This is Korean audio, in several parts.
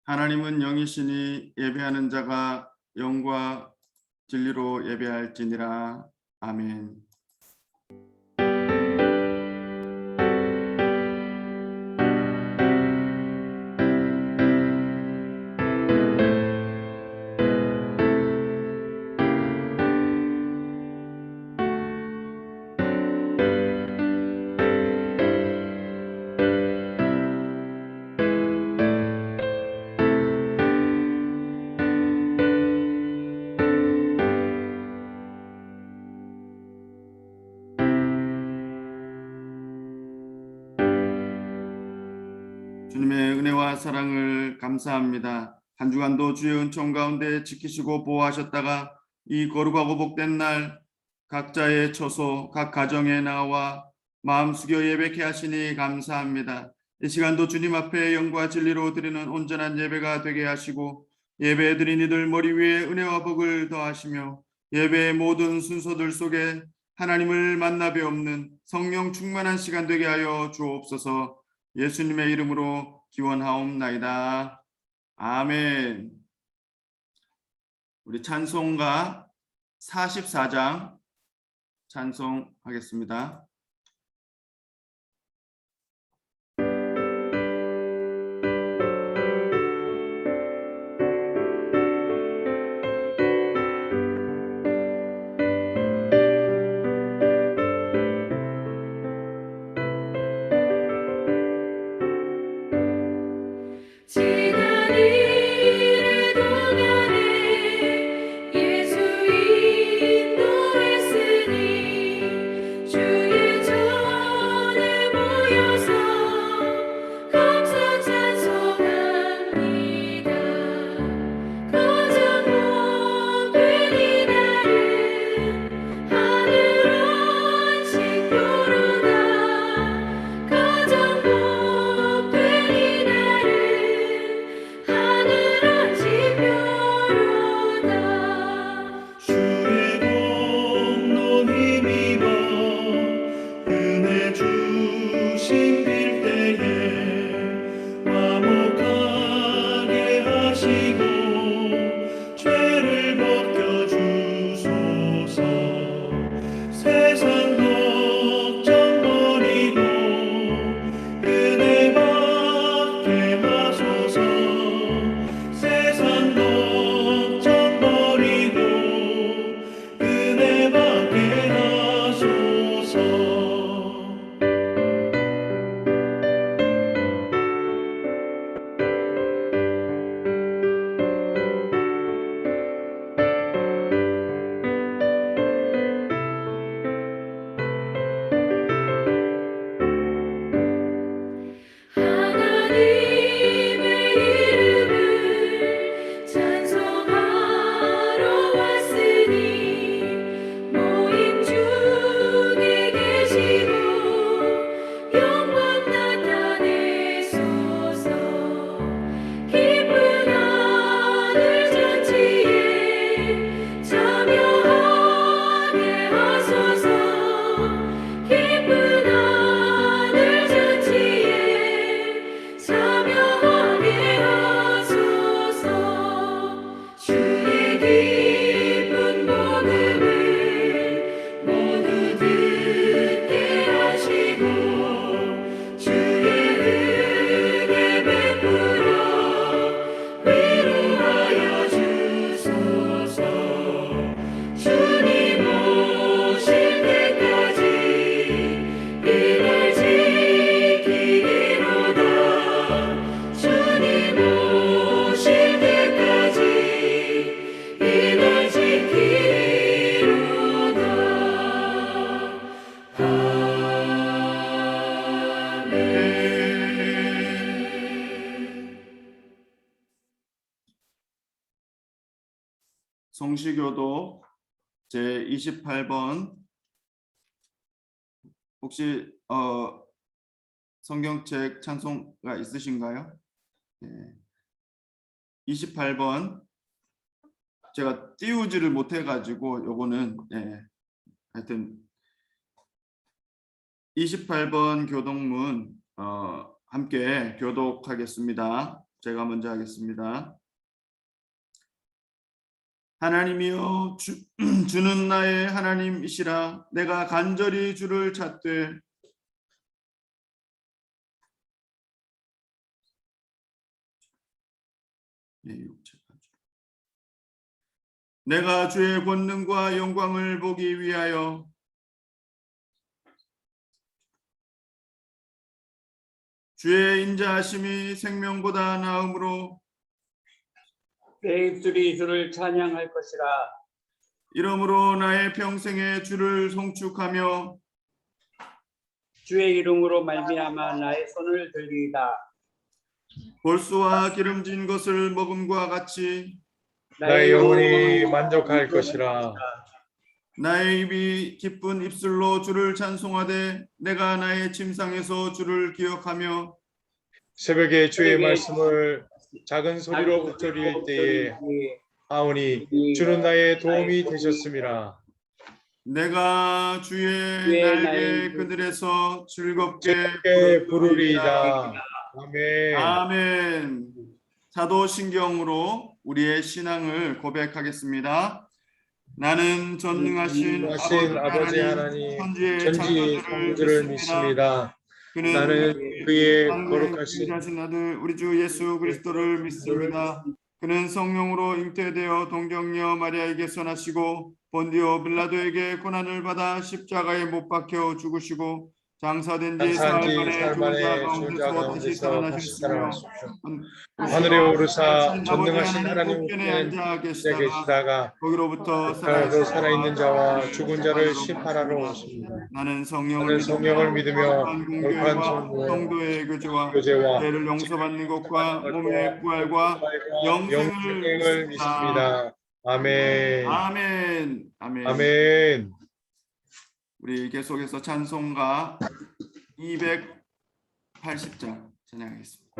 하나님은 영이시니 예배하는 자가 영과 진리로 예배할지니라. 아멘. 주님의 은혜와 사랑을 감사합니다. 한 주간도 주의 은총 가운데 지키시고 보호하셨다가 이 거룩하고 복된 날 각자의 처소, 각 가정에 나와 마음 숙여 예배케 하시니 감사합니다. 이 시간도 주님 앞에 영과 진리로 드리는 온전한 예배가 되게 하시고 예배 드린 이들 머리 위에 은혜와 복을 더하시며 예배의 모든 순서들 속에 하나님을 만나 뵈옵는 성령 충만한 시간 되게 하여 주옵소서. 예수님의 이름으로 기원하옵나이다. 아멘. 우리 찬송가 44장 찬송하겠습니다. 성시교도 제28번 혹시 성경책 찬송가 있으신가요? 네. 28번 제가 띄우지를 못해가지고 요거는 하여튼 28번 교독문 함께 교독하겠습니다. 제가 먼저 하겠습니다. 하나님이여 주는 나의 하나님이시라. 내가 간절히 주를 찾되 내가 주의 권능과 영광을 보기 위하여 주의 인자하심이 생명보다 나음으로 내 입술이 주를 찬양할 것이라. 이러므로 나의 평생에 주를 송축하며 주의 이름으로 말미암아 나의 손을 들리이다. 볼수와 기름진 것을 먹음과 같이 나의 영혼이 만족할 것이라. 나의 입이 기쁜 입술로 주를 찬송하되 내가 나의 침상에서 주를 기억하며 새벽에 주의 말씀을 작은 소리로 읊조릴 때에 하오니 주는 나의 도움이 되셨음이라. 내가 주의 날개 그늘에서 즐겁게 부르리이다. 아멘. 아멘. 사도신경으로 우리의 신앙을 고백하겠습니다. 나는 전능하신 아버지 하나님 천지의 천지 창조주를 믿습니다. 그는 나는 그의 거룩하신 거룩하신 아들 우리 주 예수 그리스도를 믿습니다. 그는 성령으로 잉태되어 동정녀 마리아에게서 나시고 본디오 빌라도에게 고난을 받아 십자가에 못 박혀 죽으시고 장사된 지 사흘 만에 죽은 자 가운데서 다시 살아나셨으며 하늘에 오르사 전능하신 하나님 우편에 앉아 계시다가 거기로부터 살아있는 자와 죽은 자를 심판하러 오십니다. 나는 성령을 믿으며 거룩한 성도의 교제와 교제와 죄를 용서받는 것과 몸의 부활과 영생을 믿습니다. 아멘. 아멘. 아멘. 아멘. 우리 계속해서 찬송가 280장 찬양하겠습니다.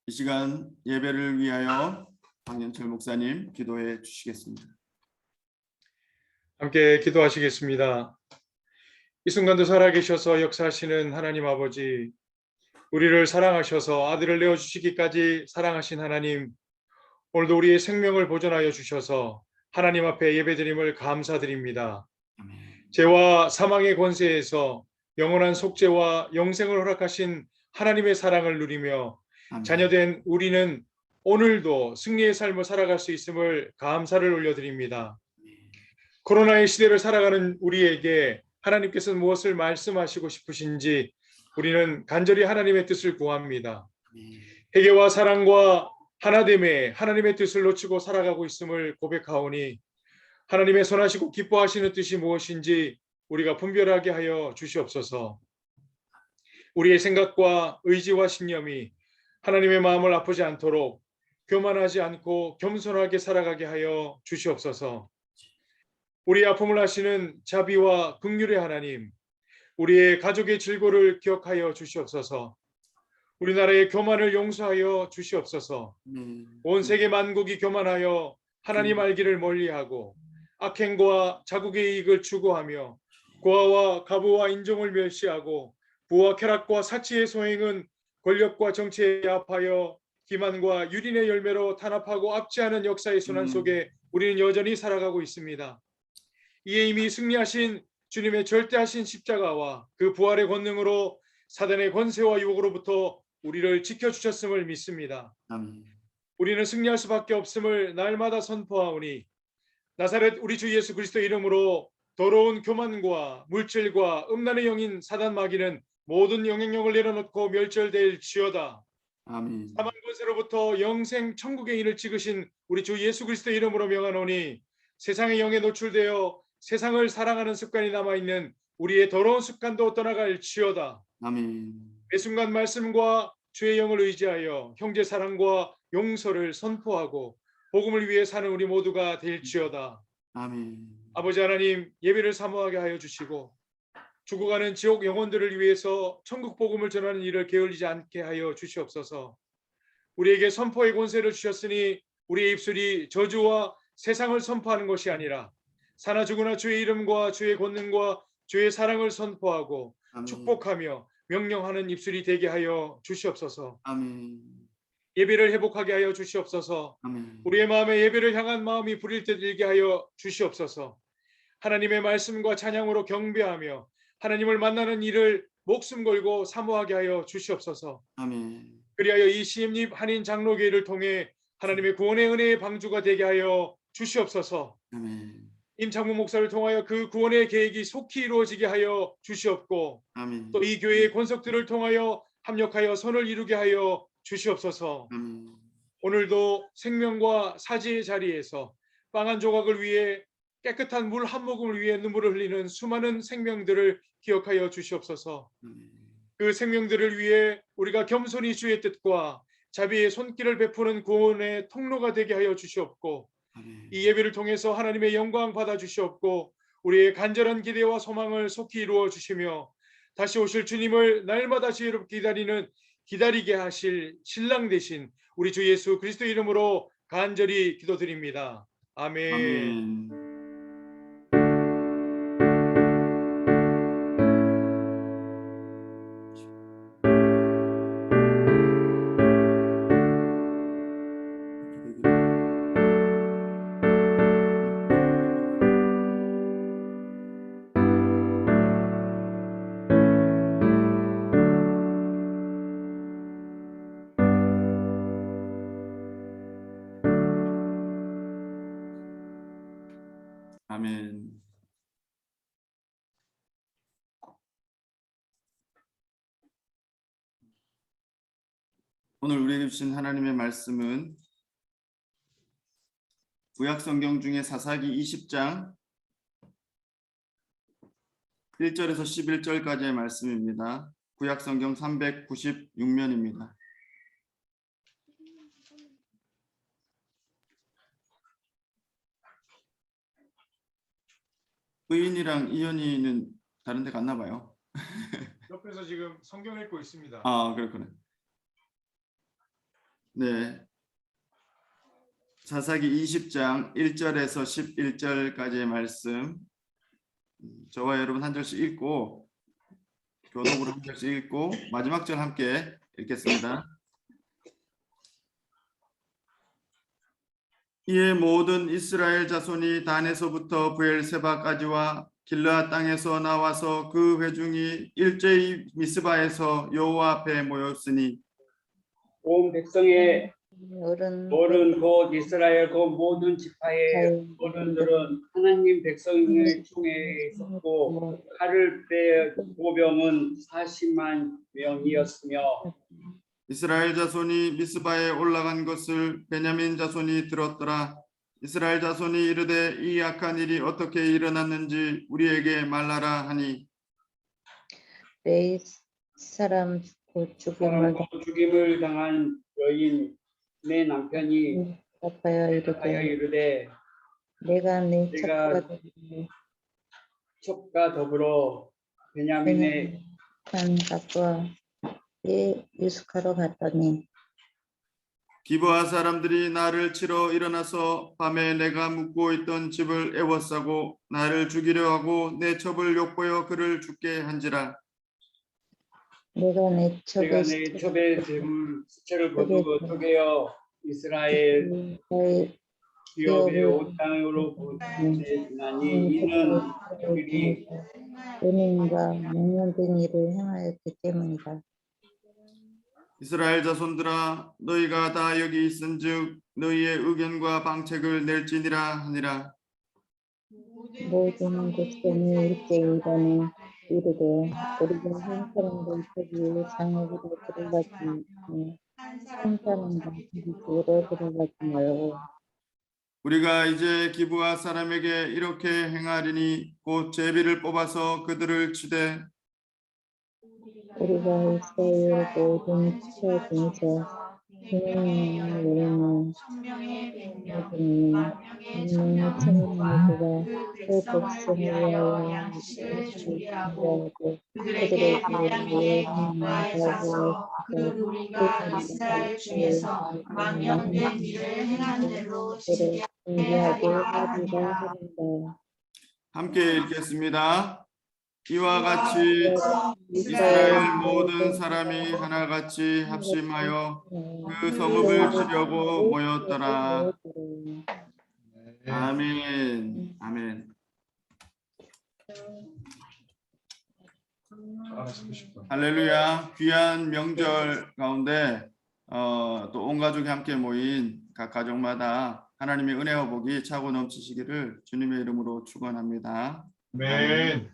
이 시간 예배를 위하여 박연철 목사님 기도해 주시겠습니다. 함께 기도하시겠습니다. 이 순간도 살아계셔서 역사하시는 하나님 아버지, 우리를 사랑하셔서 아들을 내어주시기까지 사랑하신 하나님, 오늘도 우리의 생명을 보존하여 주셔서 하나님 앞에 예배드림을 감사드립니다. 죄와 사망의 권세에서 영원한 속죄와 영생을 허락하신 하나님의 사랑을 누리며 자녀된 우리는 오늘도 승리의 삶을 살아갈 수 있음을 감사를 올려드립니다. 코로나의 시대를 살아가는 우리에게 하나님께서 무엇을 말씀하시고 싶으신지 우리는 간절히 하나님의 뜻을 구합니다. 회개와 사랑과 하나됨에 하나님의 뜻을 놓치고 살아가고 있음을 고백하오니 하나님의 선하시고 기뻐하시는 뜻이 무엇인지 우리가 분별하게 하여 주시옵소서. 우리의 생각과 의지와 신념이 하나님의 마음을 아프지 않도록 교만하지 않고 겸손하게 살아가게 하여 주시옵소서. 우리의 아픔을 아시는 자비와 긍휼의 하나님, 우리의 가족의 질고를 기억하여 주시옵소서. 우리나라의 교만을 용서하여 주시옵소서. 온 세계 만국이 교만하여 하나님 알기를 멀리하고 악행과 자국의 이익을 추구하며 고아와 가부와 인종을 멸시하고 부와 쾌락과 사치의 소행은 권력과 정치에 합하여 기만과 유린의 열매로 탄압하고 압제하는 역사의 순환 속에 우리는 여전히 살아가고 있습니다. 이에 이미 승리하신 주님의 절대하신 십자가와 그 부활의 권능으로 사단의 권세와 유혹으로부터 우리를 지켜주셨음을 믿습니다. 우리는 승리할 수밖에 없음을 날마다 선포하오니 나사렛 우리 주 예수 그리스도 이름으로 더러운 교만과 물질과 음란의 영인 사단 마귀는 모든 영향력을 내려놓고 멸절될지어다. 아멘. 사망 권세로부터 영생 천국의 인을 찍으신 우리 주 예수 그리스도 이름으로 명하노니 세상의 영에 노출되어 세상을 사랑하는 습관이 남아있는 우리의 더러운 습관도 떠나갈지어다. 아멘. 매 순간 말씀과 주의 영을 의지하여 형제 사랑과 용서를 선포하고 복음을 위해 사는 우리 모두가 될지어다. 아멘. 아버지 하나님, 예배를 사모하게 하여 주시고 죽어가는 지옥 영혼들을 위해서 천국 복음을 전하는 일을 게을리지 않게 하여 주시옵소서. 우리에게 선포의 권세를 주셨으니 우리의 입술이 저주와 세상을 선포하는 것이 아니라 사나 죽으나 주의 이름과 주의 권능과 주의 사랑을 선포하고 아멘. 축복하며 명령하는 입술이 되게 하여 주시옵소서. 아멘. 예배를 회복하게 하여 주시옵소서. 아멘. 우리의 마음에 예배를 향한 마음이 불일 듯 일게 하여 주시옵소서. 하나님의 말씀과 찬양으로 경배하며 하나님을 만나는 일을 목숨 걸고 사모하게 하여 주시옵소서. 아멘. 그리하여 이 시엠립 한인 장로교회를 통해 하나님의 구원의 은혜의 방주가 되게 하여 주시옵소서. 아멘. 임창무 목사를 통하여 그 구원의 계획이 속히 이루어지게 하여 주시옵고 아멘. 또 이 교회의 권속들을 통하여 합력하여 선을 이루게 하여 주시옵소서. 아멘. 오늘도 생명과 사지의 자리에서 빵 한 조각을 위해 깨끗한 물 한 모금을 위해 눈물을 흘리는 수많은 생명들을 기억하여 주시옵소서. 그 생명들을 위해 우리가 겸손히 주의 뜻과 자비의 손길을 베푸는 구원의 통로가 되게 하여 주시옵고 이 예배를 통해서 하나님의 영광 받아 주시옵고 우리의 간절한 기대와 소망을 속히 이루어 주시며 다시 오실 주님을 날마다 지혜롭게 기다리게 하실 신랑 되신 우리 주 예수 그리스도 이름으로 간절히 기도드립니다. 아멘. 아멘. 아멘. 오늘 우리에게 주신 하나님의 말씀은 구약 성경 중에 사사기 20장 1절에서 11절까지의 말씀입니다. 구약 성경 396면입니다. 의인이랑 이연이는 다른 데 갔나 봐요. 옆에서 지금 성경 읽고 있습니다. 아, 그렇구나. 네. 사사기 20장 1절에서 11절까지의 말씀, 저와 여러분 한 절씩 읽고 교독으로 한 절씩 읽고 마지막 절 함께 읽겠습니다. 이에 모든 이스라엘 자손이 단에서부터 브엘세바까지와 길르앗 땅에서 나와서 그 회중이 일제히 미스바에서 여호와 앞에 모였으니 온 백성의 어른 어른 곧 이스라엘 곧 모든 지파의 어른들은 하나님 백성의 총회에 있었고 칼을 때 보병은 40만 명이었으며 이스라엘 자손이 미스바에 올라간 것을 베냐민 자손이 들었더라. 이스라엘 자손이 이르되 이 악한 일이 어떻게 일어났는지 우리에게 말하라 하니 네 사람 곧 죽음을 죽임을 당한 여인 내 남편이 갚아야 하여 이르되 이르되 내가 내 내가 첩과 더불어 베냐민의 한 값과 예 유숙하러 갔더니 기브아 사람들이 나를 치러 일어나서 밤에 내가 묵고 있던 집을 애워싸고 나를 죽이려 하고 내 첩을 욕보여 그를 죽게 한지라. 내가 내 내가 첩의 내 첩의 재물 수체를 거두어 쪼개어 이스라엘 기업의 온 땅으로 보내주나니 이는 그들이 은인과 맹령된 일을 행하였기 때문이다. 이스라엘 자손들아 너희가 다 여기 있은즉 너희의 의견과 방책을 낼지니라 하니라. 모든 백성이 일제히 일어나 이르되 우리가 한 사람도 저기 장애으로 들어가지 한 사람도 저기 집으로 들어가지 말고 우리가 이제 기브아 사람에게 이렇게 행하리니 곧 제비를 뽑아서 그들을 치되 우리가 이스라엘 모든 지파 중에서 주님의 이름을 모든 만명의 천명의 그 백성을 위하여 준비하고 그들에게 예언하고 그를 우리가 이스라엘 중에서 망령된 일을 행한 대로 그들을 준비하게 하리라 하는다. 함께 읽겠습니다. 이와 같이 이스라엘 모든 사람이 하나같이 합심하여 그 성읍을 치려고 모였더라. 아멘. 아멘. 할렐루야. 귀한 명절 가운데 또 온 가족이 함께 모인 각 가족마다 하나님의 은혜와 복이 차고 넘치시기를 주님의 이름으로 축원합니다. 아멘.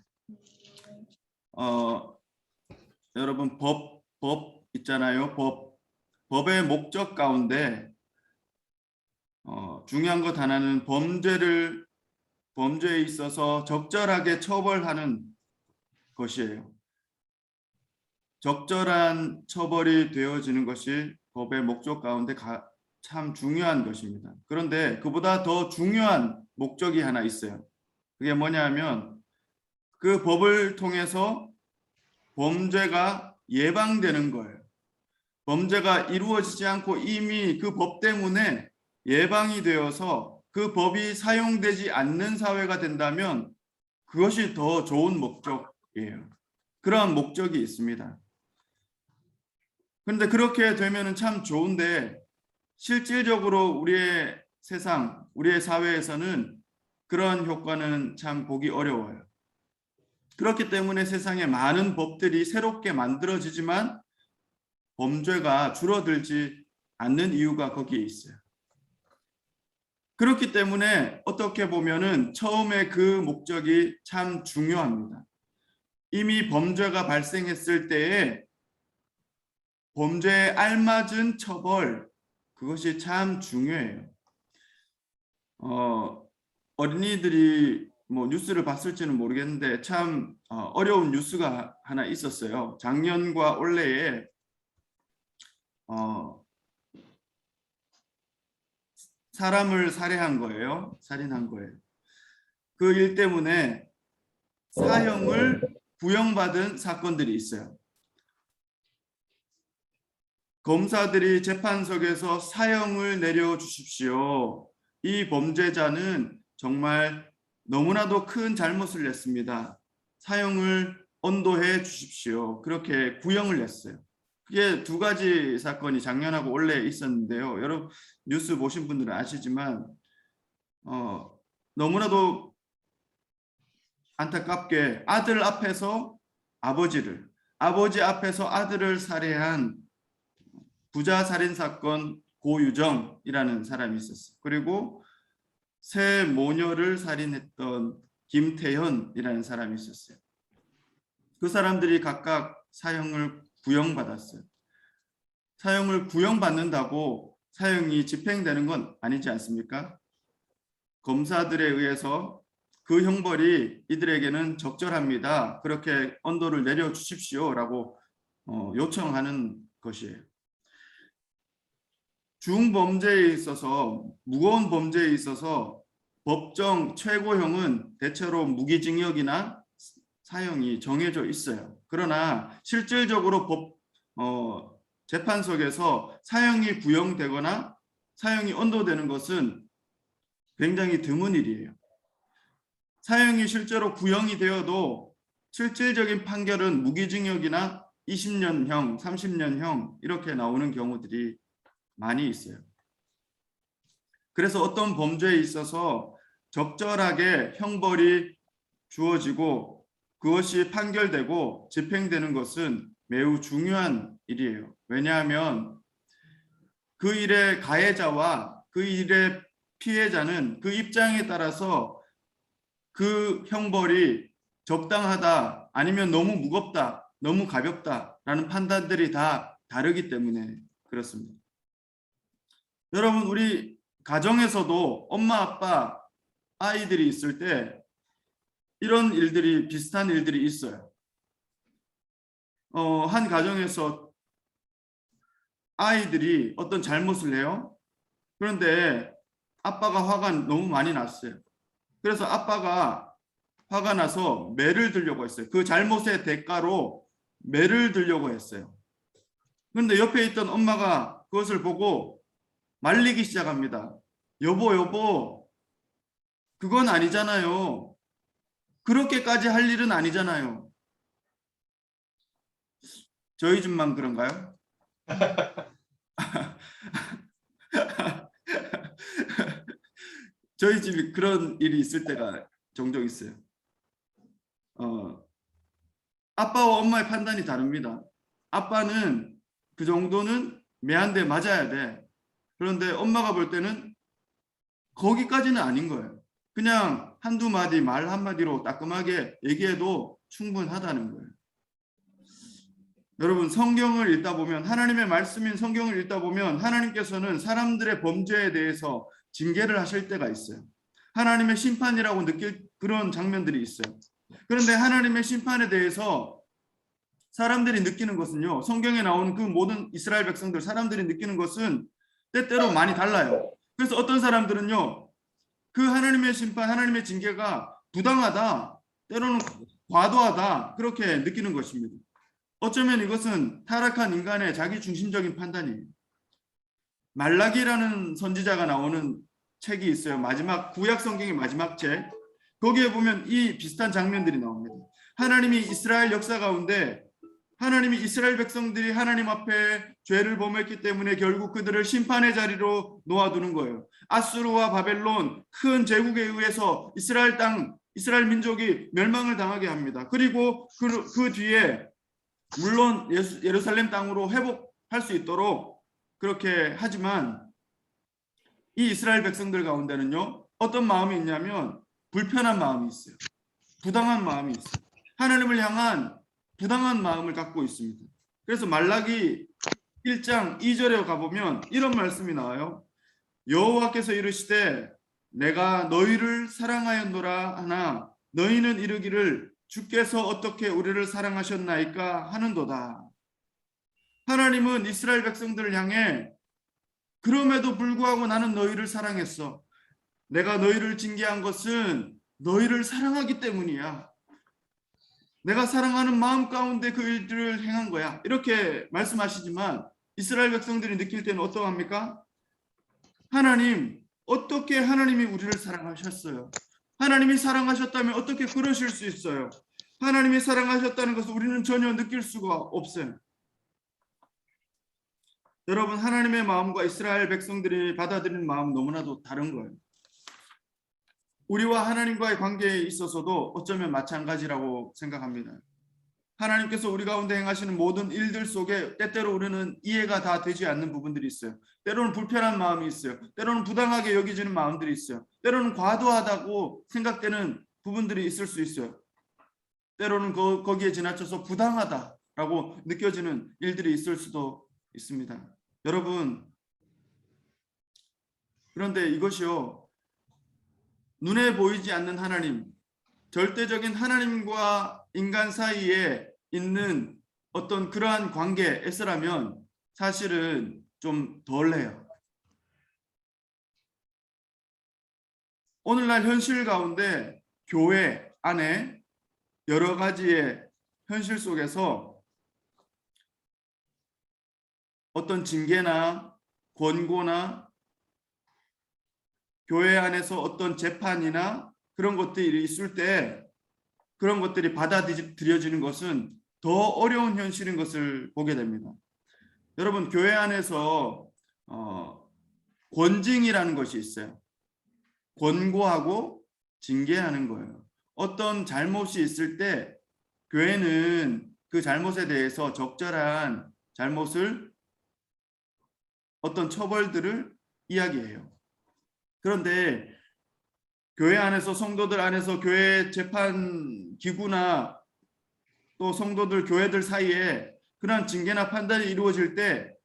여러분 법 있잖아요. 법의 목적 가운데 중요한 것 하나는 범죄에 있어서 적절하게 처벌하는 것이에요. 적절한 처벌이 되어지는 것이 법의 목적 가운데 참 중요한 것입니다. 그런데 그보다 더 중요한 목적이 하나 있어요. 그게 뭐냐면 그 법을 통해서 범죄가 예방되는 거예요. 범죄가 이루어지지 않고 이미 그 법 때문에 예방이 되어서 그 법이 사용되지 않는 사회가 된다면 그것이 더 좋은 목적이에요. 그러한 목적이 있습니다. 그런데 그렇게 되면 참 좋은데 실질적으로 우리의 세상, 우리의 사회에서는 그런 효과는 참 보기 어려워요. 그렇기 때문에 세상에 많은 법들이 새롭게 만들어지지만 범죄가 줄어들지 않는 이유가 거기에 있어요. 그렇기 때문에 어떻게 보면은 처음에 그 목적이 참 중요합니다. 이미 범죄가 발생했을 때에 범죄에 알맞은 처벌, 그것이 참 중요해요. 어린이들이 뭐 뉴스를 봤을지는 모르겠는데 참 어려운 뉴스가 하나 있었어요. 작년과 올해에 사람을 살해한 거예요. 살인한 거예요. 그 일 때문에 사형을 구형받은 사건들이 있어요. 검사들이 재판석에서 사형을 내려주십시오. 이 범죄자는 정말 너무나도 큰 잘못을 했습니다. 사형을 언도해 주십시오. 그렇게 구형을 냈어요. 그게 두 가지 사건이 작년하고 올해 있었는데요. 여러분 뉴스 보신 분들은 아시지만 너무나도 안타깝게 아들 앞에서 아버지 앞에서 아들을 살해한 부자 살인 사건 고유정이라는 사람이 있었어요. 그리고 새 모녀를 살인했던 김태현이라는 사람이 있었어요. 그 사람들이 각각 사형을 구형받았어요. 사형을 구형받는다고 사형이 집행되는 건 아니지 않습니까? 검사들에 의해서 그 형벌이 이들에게는 적절합니다. 그렇게 언도를 내려주십시오라고 요청하는 것이에요. 중범죄에 있어서 무거운 범죄에 있어서 법정 최고형은 대체로 무기징역이나 사형이 정해져 있어요. 그러나 실질적으로 재판석에서 사형이 구형되거나 사형이 언도되는 것은 굉장히 드문 일이에요. 사형이 실제로 구형이 되어도 실질적인 판결은 무기징역이나 20년형, 30년형 이렇게 나오는 경우들이 많이 있어요. 그래서 어떤 범죄에 있어서 적절하게 형벌이 주어지고 그것이 판결되고 집행되는 것은 매우 중요한 일이에요. 왜냐하면 그 일의 가해자와 그 일의 피해자는 그 입장에 따라서 그 형벌이 적당하다 아니면 너무 무겁다, 너무 가볍다라는 판단들이 다 다르기 때문에 그렇습니다. 여러분 우리 가정에서도 엄마 아빠 아이들이 있을 때 이런 일들이 비슷한 일들이 있어요. 한 가정에서 아이들이 어떤 잘못을 해요. 그런데 아빠가 화가 너무 많이 났어요. 그래서 아빠가 화가 나서 매를 들려고 했어요. 그 잘못의 대가로 매를 들려고 했어요. 그런데 옆에 있던 엄마가 그것을 보고 말리기 시작합니다. 여보, 그건 아니잖아요. 그렇게까지 할 일은 아니잖아요. 저희 집만 그런가요? 저희 집이 그런 일이 있을 때가 종종 있어요. 아빠와 엄마의 판단이 다릅니다. 아빠는 그 정도는 매한대 맞아야 돼. 그런데 엄마가 볼 때는 거기까지는 아닌 거예요. 그냥 한두 마디 말 한마디로 따끔하게 얘기해도 충분하다는 거예요. 여러분 성경을 읽다 보면 하나님의 말씀인 성경을 읽다 보면 하나님께서는 사람들의 범죄에 대해서 징계를 하실 때가 있어요. 하나님의 심판이라고 느낄 그런 장면들이 있어요. 그런데 하나님의 심판에 대해서 사람들이 느끼는 것은요. 성경에 나오는 그 모든 이스라엘 백성들 사람들이 느끼는 것은 때때로 많이 달라요. 그래서 어떤 사람들은요. 그 하나님의 심판, 하나님의 징계가 부당하다, 때로는 과도하다 그렇게 느끼는 것입니다. 어쩌면 이것은 타락한 인간의 자기 중심적인 판단이에요. 말라기라는 선지자가 나오는 책이 있어요. 마지막 구약 성경의 마지막 책. 거기에 보면 이 비슷한 장면들이 나옵니다. 하나님이 이스라엘 역사 가운데 하나님이 이스라엘 백성들이 하나님 앞에 죄를 범했기 때문에 결국 그들을 심판의 자리로 놓아두는 거예요. 아수르와 바벨론 큰 제국에 의해서 이스라엘 땅, 이스라엘 민족이 멸망을 당하게 합니다. 그리고 그 뒤에 물론 예루살렘 땅으로 회복할 수 있도록 그렇게 하지만 이 이스라엘 백성들 가운데는요. 어떤 마음이 있냐면 불편한 마음이 있어요. 부당한 마음이 있어요. 하나님을 향한 부당한 마음을 갖고 있습니다. 그래서 말라기 1장 2절에 가보면 이런 말씀이 나와요. 여호와께서 이르시되 내가 너희를 사랑하였노라 하나 너희는 이르기를 주께서 어떻게 우리를 사랑하셨나이까 하는도다. 하나님은 이스라엘 백성들을 향해 그럼에도 불구하고 나는 너희를 사랑했어. 내가 너희를 징계한 것은 너희를 사랑하기 때문이야. 내가 사랑하는 마음 가운데 그 일들을 행한 거야. 이렇게 말씀하시지만 이스라엘 백성들이 느낄 때는 어떠합니까? 하나님, 어떻게 하나님이 우리를 사랑하셨어요? 하나님이 사랑하셨다면 어떻게 그러실 수 있어요? 하나님이 사랑하셨다는 것을 우리는 전혀 느낄 수가 없어요. 여러분, 하나님의 마음과 이스라엘 백성들이 받아들이는 마음은 너무나도 다른 거예요. 우리와 하나님과의 관계에 있어서도 어쩌면 마찬가지라고 생각합니다. 하나님께서 우리 가운데 행하시는 모든 일들 속에 때때로 우리는 이해가 다 되지 않는 부분들이 있어요. 때로는 불편한 마음이 있어요. 때로는 부당하게 여기지는 마음들이 있어요. 때로는 과도하다고 생각되는 부분들이 있을 수 있어요. 때로는 거기에 지나쳐서 부당하다라고 느껴지는 일들이 있을 수도 있습니다. 여러분, 그런데 이것이요, 눈에 보이지 않는 하나님, 절대적인 하나님과 인간 사이에 있는 어떤 그러한 관계에서라면 사실은 좀 덜해요. 오늘날 현실 가운데 교회 안에 여러 가지의 현실 속에서 어떤 징계나 권고나 교회 안에서 어떤 재판이나 그런 것들이 있을 때 그런 것들이 받아들여지는 것은 더 어려운 현실인 것을 보게 됩니다. 여러분, 교회 안에서 권징이라는 것이 있어요. 권고하고 징계하는 거예요. 어떤 잘못이 있을 때 교회는 그 잘못에 대해서 적절한 잘못을 어떤 처벌들을 이야기해요. 그런데 교회 안에서 성도들 안에서 교회 재판 기구나 또 성도들 교회들 사이에 그러한 징계나 판단이 이루어질 때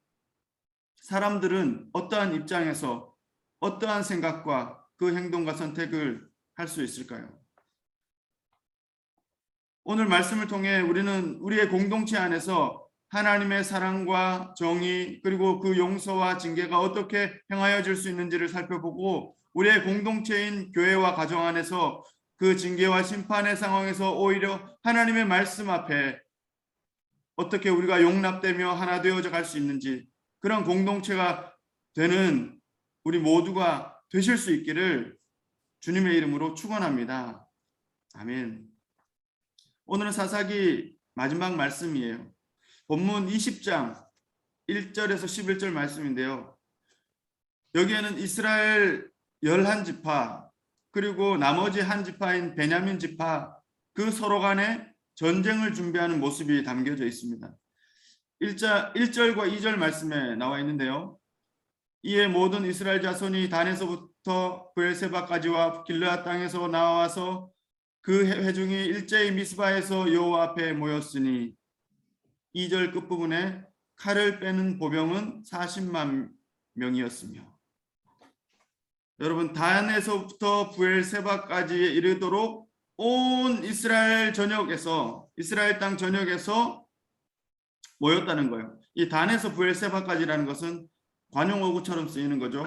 사람들은 어떠한 입장에서 어떠한 생각과 그 행동과 선택을 할 수 있을까요? 오늘 말씀을 통해 우리는 우리의 공동체 안에서 하나님의 사랑과 정의 그리고 그 용서와 징계가 어떻게 행하여질 수 있는지를 살펴보고 우리의 공동체인 교회와 가정 안에서 그 징계와 심판의 상황에서 오히려 하나님의 말씀 앞에 어떻게 우리가 용납되며 하나 되어져 갈 수 있는지 그런 공동체가 되는 우리 모두가 되실 수 있기를 주님의 이름으로 축원합니다. 아멘. 오늘은 사사기 마지막 말씀이에요. 본문 20장 1절에서 11절 말씀인데요. 여기에는 이스라엘 11지파 그리고 나머지 한 지파인 베냐민 지파 그 서로 간에 전쟁을 준비하는 모습이 담겨져 있습니다. 1절과 2절 말씀에 나와 있는데요. 이에 모든 이스라엘 자손이 단에서부터 브엘세바까지와 길르앗 땅에서 나와서 그 회중이 일제히 미스바에서 여호와 앞에 모였으니 2절 끝부분에 칼을 빼는 보병은 40만 명이었으며 여러분 단에서부터 브엘세바까지 이르도록 온 이스라엘 전역에서 이스라엘 땅 전역에서 모였다는 거예요. 이 단에서 브엘세바까지라는 것은 관용어구처럼 쓰이는 거죠.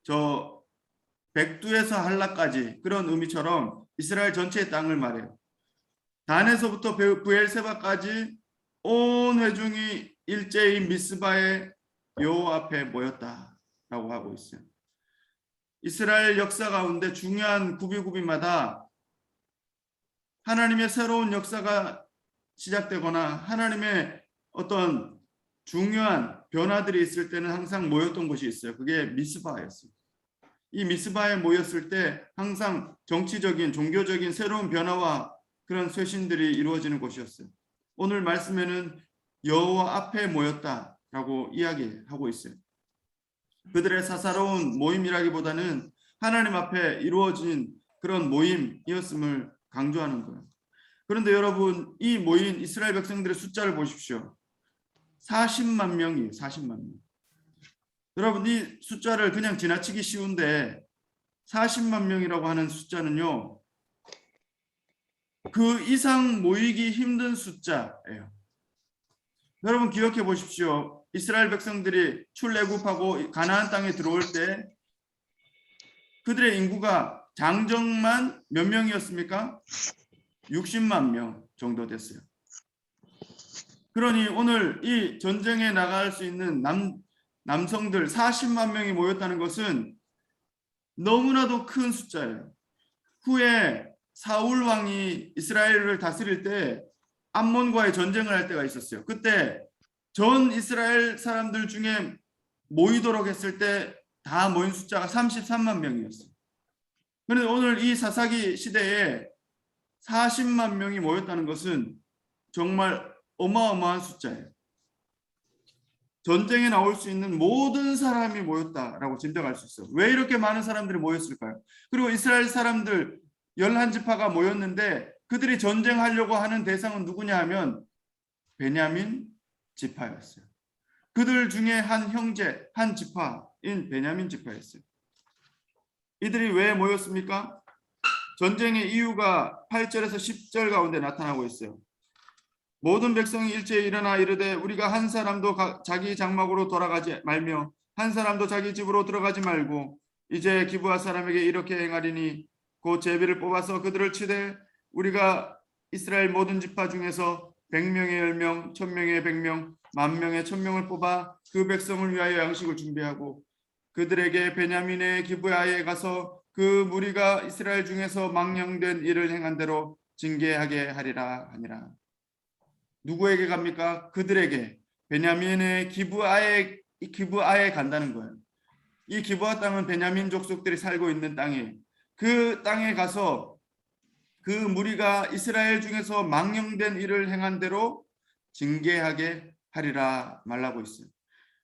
저 백두에서 할라까지 그런 의미처럼 이스라엘 전체의 땅을 말해요. 단에서부터 브엘세바까지 온 회중이 일제히 미스바의 여호와 앞에 모였다라고 하고 있어요. 이스라엘 역사 가운데 중요한 구비구비마다 하나님의 새로운 역사가 시작되거나 하나님의 어떤 중요한 변화들이 있을 때는 항상 모였던 곳이 있어요. 그게 미스바였어요. 이 미스바에 모였을 때 항상 정치적인 종교적인 새로운 변화와 그런 쇄신들이 이루어지는 곳이었어요. 오늘 말씀에는 여호와 앞에 모였다라고 이야기하고 있어요. 그들의 사사로운 모임이라기보다는 하나님 앞에 이루어진 그런 모임이었음을 강조하는 거예요. 그런데 여러분 이 모인 이스라엘 백성들의 숫자를 보십시오. 40만 명이에요. 40만 명. 여러분 이 숫자를 그냥 지나치기 쉬운데 40만 명이라고 하는 숫자는요. 그 이상 모이기 힘든 숫자예요. 여러분 기억해 보십시오. 이스라엘 백성들이 출애굽하고 가나안 땅에 들어올 때 그들의 인구가 장정만 몇 명이었습니까? 60만 명 정도 됐어요. 그러니 오늘 이 전쟁에 나갈 수 있는 남성들 40만 명이 모였다는 것은 너무나도 큰 숫자예요. 후에 사울 왕이 이스라엘을 다스릴 때 암몬과의 전쟁을 할 때가 있었어요. 그때 전 이스라엘 사람들 중에 모이도록 했을 때 다 모인 숫자가 33만 명이었어요. 그런데 오늘 이 사사기 시대에 40만 명이 모였다는 것은 정말 어마어마한 숫자예요. 전쟁에 나올 수 있는 모든 사람이 모였다라고 짐작할 수 있어요. 왜 이렇게 많은 사람들이 모였을까요? 그리고 이스라엘 사람들 11지파가 모였는데 그들이 전쟁하려고 하는 대상은 누구냐 하면 베냐민 지파였어요. 그들 중에 한 형제, 한 지파인 베냐민 지파였어요. 이들이 왜 모였습니까? 전쟁의 이유가 8절에서 10절 가운데 나타나고 있어요. 모든 백성이 일제히 일어나 이르되 우리가 한 사람도 자기 장막으로 돌아가지 말며 한 사람도 자기 집으로 들어가지 말고 이제 기브아 사람에게 이렇게 행하리니 곧 제비를 뽑아서 그들을 치되 우리가 이스라엘 모든 지파 중에서 100명의 10명, 1000명의 100명, 10,000명의 1000명을 뽑아 그 백성을 위하여 양식을 준비하고 그들에게 베냐민의 기브아에 가서 그 무리가 이스라엘 중에서 망령된 일을 행한 대로 징계하게 하리라 하니라. 누구에게 갑니까? 그들에게. 베냐민의 기브아에 간다는 거예요. 이 기브아 땅은 베냐민 족속들이 살고 있는 땅이에요. 그 땅에 가서 그 무리가 이스라엘 중에서 망령된 일을 행한 대로 징계하게 하리라 말라고 있어요.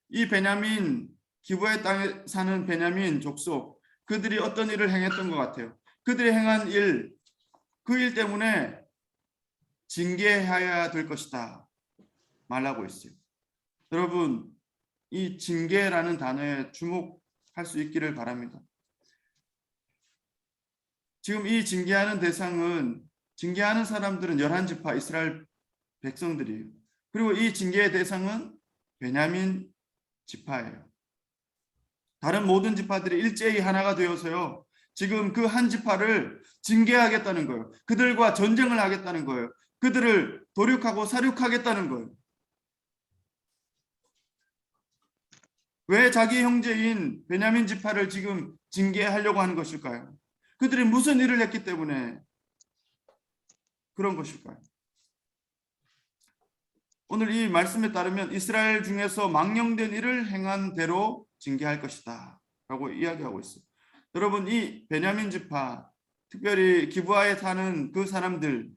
이 베냐민 기브아 땅에 사는 베냐민 족속 그들이 어떤 일을 행했던 것 같아요. 그들이 행한 일, 그 일 때문에 징계해야 될 것이다 말하고 있어요. 여러분, 이 징계라는 단어에 주목할 수 있기를 바랍니다. 지금 이 징계하는 대상은 징계하는 사람들은 11지파 이스라엘 백성들이에요. 그리고 이 징계의 대상은 베냐민 지파예요. 다른 모든 지파들이 일제히 하나가 되어서요. 지금 그 한 지파를 징계하겠다는 거예요. 그들과 전쟁을 하겠다는 거예요. 그들을 도륙하고 사륙하겠다는 거예요. 왜 자기 형제인 베냐민 지파를 지금 징계하려고 하는 것일까요? 그들이 무슨 일을 했기 때문에 그런 것일까요? 오늘 이 말씀에 따르면 이스라엘 중에서 망령된 일을 행한 대로 징계할 것이다 라고 이야기하고 있어요. 여러분, 이 베냐민 지파, 특별히 기브아에 사는 그 사람들이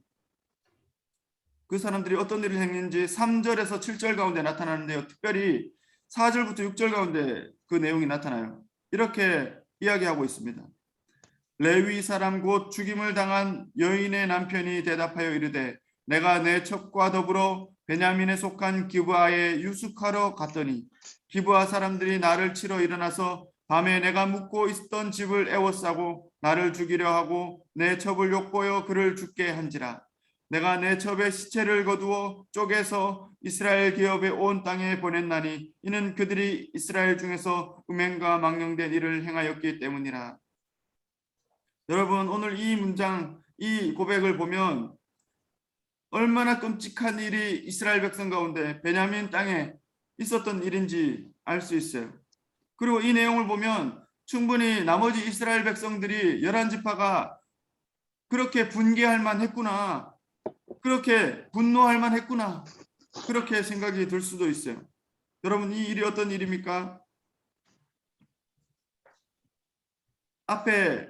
어떤 일을 했는지 3절에서 7절 가운데 나타나는데요. 특별히 4절부터 6절 가운데 그 내용이 나타나요. 이렇게 이야기하고 있습니다. 레위 사람 곧 죽임을 당한 여인의 남편이 대답하여 이르되 내가 내 첩과 더불어 베냐민에 속한 기브아에 유숙하러 갔더니 기브아 사람들이 나를 치러 일어나서 밤에 내가 묵고 있던 집을 에워싸고 나를 죽이려 하고 내 첩을 욕보여 그를 죽게 한지라. 내가 내 첩의 시체를 거두어 쪼개서 이스라엘 기업의 온 땅에 보냈나니 이는 그들이 이스라엘 중에서 음행과 망령된 일을 행하였기 때문이라. 여러분, 오늘 이 문장, 이 고백을 보면 얼마나 끔찍한 일이 이스라엘 백성 가운데 베냐민 땅에 있었던 일인지 알 수 있어요. 그리고 이 내용을 보면 충분히 나머지 이스라엘 백성들이 11지파가 그렇게 분개할 만했구나, 그렇게 분노할 만했구나, 그렇게 생각이 들 수도 있어요. 여러분, 이 일이 어떤 일입니까? 앞에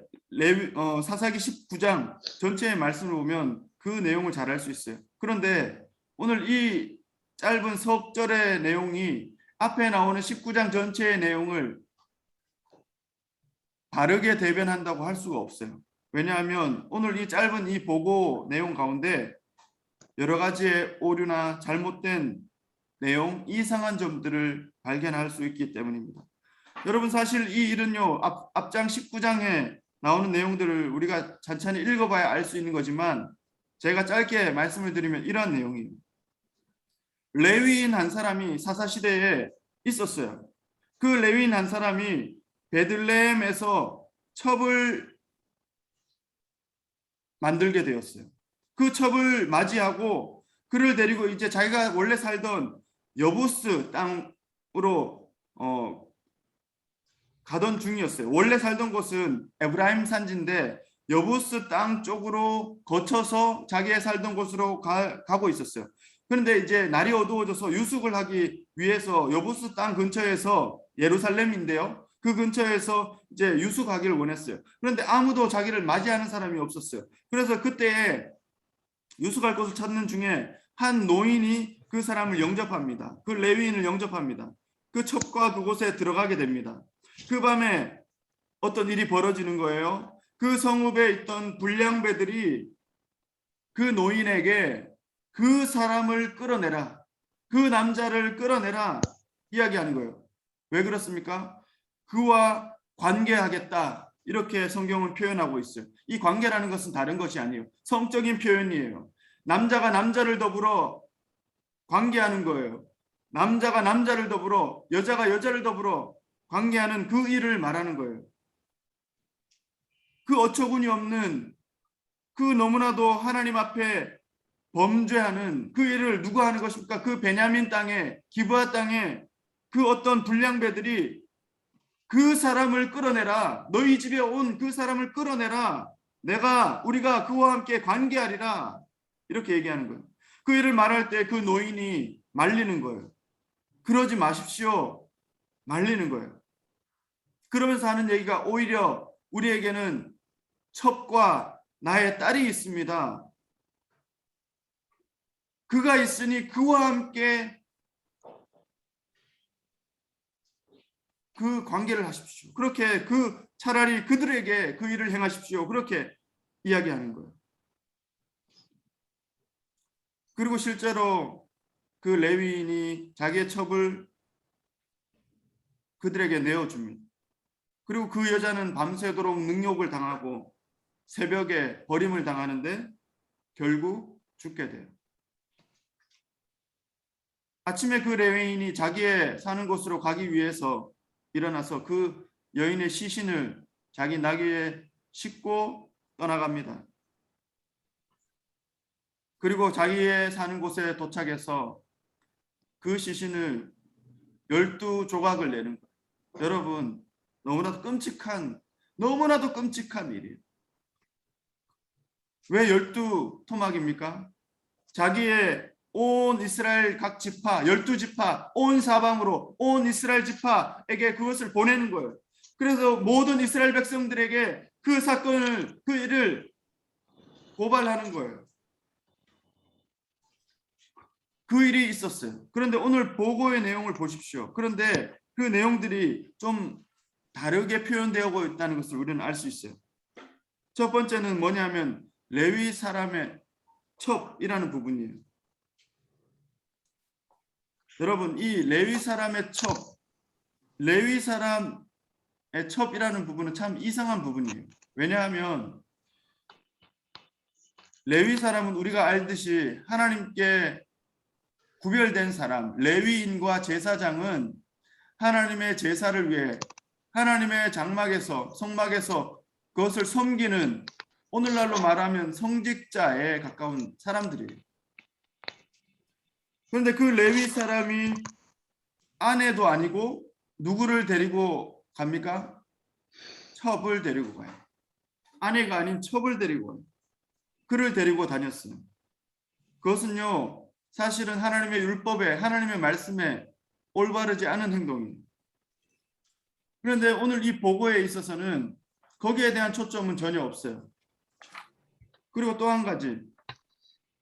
사사기 19장 전체의 말씀을 보면 그 내용을 잘 알 수 있어요. 그런데 오늘 이 짧은 석 절의 내용이 앞에 나오는 19장 전체의 내용을 다르게 대변한다고 할 수가 없어요. 왜냐하면 오늘 이 짧은 이 보고 내용 가운데 여러 가지의 오류나 잘못된 내용, 이상한 점들을 발견할 수 있기 때문입니다. 여러분, 사실 이 일은요, 앞장 19장에 나오는 내용들을 우리가 천천히 읽어봐야 알 수 있는 거지만 제가 짧게 말씀을 드리면 이러한 내용이에요. 레위인 한 사람이 사사시대에 있었어요. 그 레위인 한 사람이 베들레헴에서 첩을 만들게 되었어요. 그 첩을 맞이하고 그를 데리고 이제 자기가 원래 살던 여부스 땅으로 가던 중이었어요. 원래 살던 곳은 에브라임 산지인데 여부스 땅 쪽으로 거쳐서 자기의 살던 곳으로 가고 있었어요. 그런데 이제 날이 어두워져서 유숙을 하기 위해서 여부스 땅 근처에서 예루살렘인데요. 그 근처에서 이제 유숙하기를 원했어요. 그런데 아무도 자기를 맞이하는 사람이 없었어요. 그래서 그때 유숙할 곳을 찾는 중에 한 노인이 그 사람을 영접합니다. 그 레위인을 영접합니다. 그 첩과 그곳에 들어가게 됩니다. 그 밤에 어떤 일이 벌어지는 거예요. 그 성읍에 있던 불량배들이 그 노인에게 그 사람을 끌어내라, 그 남자를 끌어내라 이야기하는 거예요. 왜 그렇습니까? 그와 관계하겠다 이렇게 성경은 표현하고 있어요. 이 관계라는 것은 다른 것이 아니에요. 성적인 표현이에요. 남자가 남자를 더불어 관계하는 거예요. 남자가 남자를 더불어, 여자가 여자를 더불어 관계하는 그 일을 말하는 거예요. 그 어처구니 없는, 그 너무나도 하나님 앞에 범죄하는 그 일을 누가 하는 것입니까? 그 베냐민 땅에, 기브아 땅에 그 어떤 불량배들이 그 사람을 끌어내라, 너희 집에 온 그 사람을 끌어내라, 우리가 그와 함께 관계하리라 이렇게 얘기하는 거예요. 그 일을 말할 때 그 노인이 말리는 거예요. 그러지 마십시오. 말리는 거예요. 그러면서 하는 얘기가 오히려 우리에게는 첩과 나의 딸이 있습니다. 그가 있으니 그와 함께 그 관계를 하십시오. 그렇게 차라리 그들에게 그 일을 행하십시오. 그렇게 이야기하는 거예요. 그리고 실제로 그 레위인이 자기의 첩을 그들에게 내어줍니다. 그리고 그 여자는 밤새도록 능욕을 당하고 새벽에 버림을 당하는데 결국 죽게 돼요. 아침에 그 레위인이 자기의 사는 곳으로 가기 위해서 일어나서 그 여인의 시신을 자기 나귀에 싣고 떠나갑니다. 그리고 자기의 사는 곳에 도착해서 그 시신을 12조각을 내는 거예요. 여러분, 너무나도 끔찍한 일이에요. 왜 12토막입니까? 자기의 온 이스라엘 각 지파, 12지파, 온 사방으로 온 이스라엘 지파에게 그것을 보내는 거예요. 그래서 모든 이스라엘 백성들에게 그 사건을, 그 일을 고발하는 거예요. 그 일이 있었어요. 그런데 오늘 보고의 내용을 보십시오. 그런데 그 내용들이 좀 다르게 표현되고 있다는 것을 우리는 알 수 있어요. 첫 번째는 뭐냐면 레위 사람의 첩이라는 부분이에요. 여러분, 이 레위 사람의 첩이라는 부분은 참 이상한 부분이에요. 왜냐하면 레위 사람은 우리가 알듯이 하나님께 구별된 사람, 레위인과 제사장은 하나님의 제사를 위해 하나님의 장막에서, 성막에서 그것을 섬기는, 오늘날로 말하면 성직자에 가까운 사람들이에요. 그런데 그 레위 사람이 아내도 아니고 누구를 데리고 갑니까? 첩을 데리고 가요. 아내가 아닌 첩을 데리고 가요. 그를 데리고 다녔어요. 그것은요, 사실은 하나님의 율법에, 하나님의 말씀에 올바르지 않은 행동이에요. 그런데 오늘 이 보고에 있어서는 거기에 대한 초점은 전혀 없어요. 그리고 또 한 가지,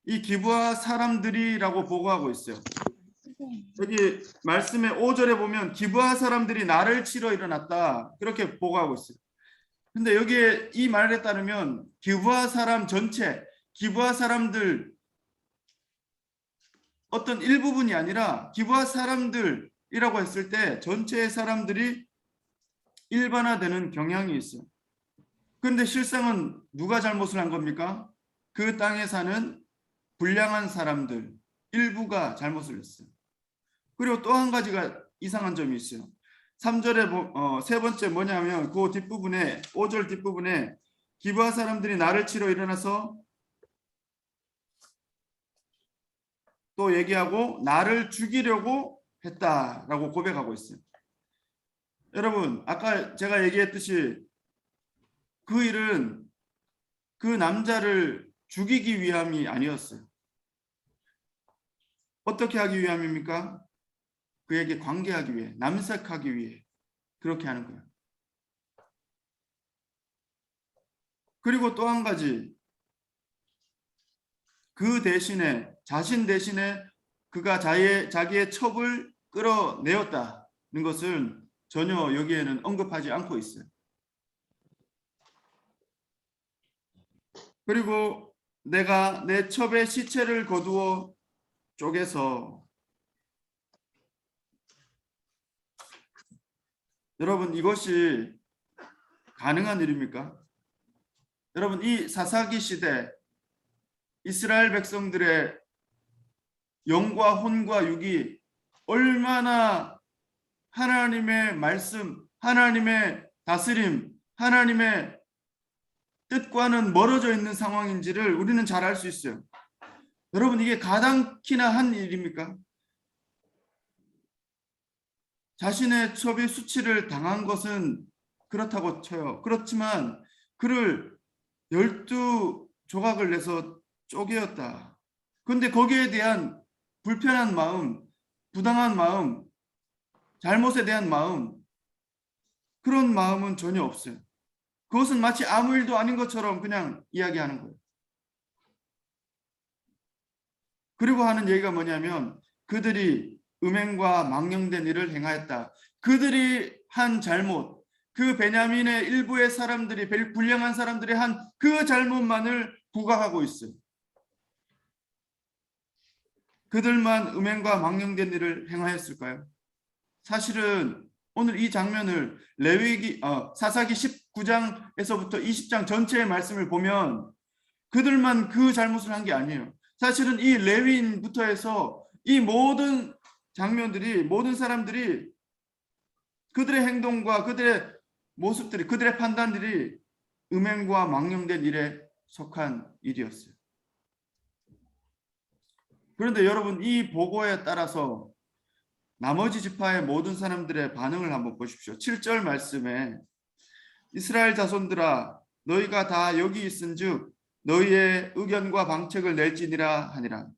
이 기브아 사람들이라고 보고하고 있어요. 여기 말씀의 5절에 보면 기브아 사람들이 나를 치러 일어났다 그렇게 보고하고 있어요. 근데 여기에 이 말에 따르면 기브아 사람 전체, 기브아 사람들 어떤 일부분이 아니라 기브아 사람들이라고 했을 때 전체의 사람들이 일반화되는 경향이 있어요. 그런데 실상은 누가 잘못을 한 겁니까? 그 땅에 사는 불량한 사람들 일부가 잘못을 했어요. 그리고 또 한 가지가 이상한 점이 있어요. 3절에 세 번째 뭐냐면 그 뒷부분에 5절 뒷부분에 기브아 사람들이 나를 치러 일어나서 또 얘기하고 나를 죽이려고 했다라고 고백하고 있어요. 여러분, 아까 제가 얘기했듯이 그 일은 그 남자를 죽이기 위함이 아니었어요. 어떻게 하기 위함입니까? 그에게 관계하기 위해, 남색하기 위해 그렇게 하는 거예요. 그리고 또 한 가지, 그 대신에, 자신 대신에 그가 자기의 첩을 끌어내었다는 것은 전혀 여기에는 언급하지 않고 있어요. 그리고 내가 내 첩의 시체를 거두어 쪼개서, 여러분 이것이 가능한 일입니까? 여러분, 이 사사기 시대 이스라엘 백성들의 영과 혼과 육이 얼마나 하나님의 말씀, 하나님의 다스림, 하나님의 뜻과는 멀어져 있는 상황인지를 우리는 잘 알 수 있어요. 여러분, 이게 가당키나 한 일입니까? 자신의 첩의 수치를 당한 것은 그렇다고 쳐요. 그렇지만 그를 12조각을 내서 쪼개었다. 그런데 거기에 대한 불편한 마음, 부당한 마음, 잘못에 대한 마음, 그런 마음은 전혀 없어요. 그것은 마치 아무 일도 아닌 것처럼 그냥 이야기하는 거예요. 그리고 하는 얘기가 뭐냐면 그들이 음행과 망령된 일을 행하였다. 그들이 한 잘못, 그 베냐민의 일부의 사람들이, 불량한 사람들이 한 그 잘못만을 부각하고 있어요. 그들만 음행과 망령된 일을 행하였을까요? 사실은 오늘 이 장면을 사사기 19장에서부터 20장 전체의 말씀을 보면 그들만 그 잘못을 한 게 아니에요. 사실은 이 레위인부터 해서 이 모든 장면들이, 모든 사람들이 그들의 행동과 그들의 모습들이, 그들의 판단들이 음행과 망령된 일에 속한 일이었어요. 그런데 여러분, 이 보고에 따라서 나머지 지파의 모든 사람들의 반응을 한번 보십시오. 7절 말씀에 이스라엘 자손들아 너희가 다 여기 있은즉 너희의 의견과 방책을 낼지니라 하니라.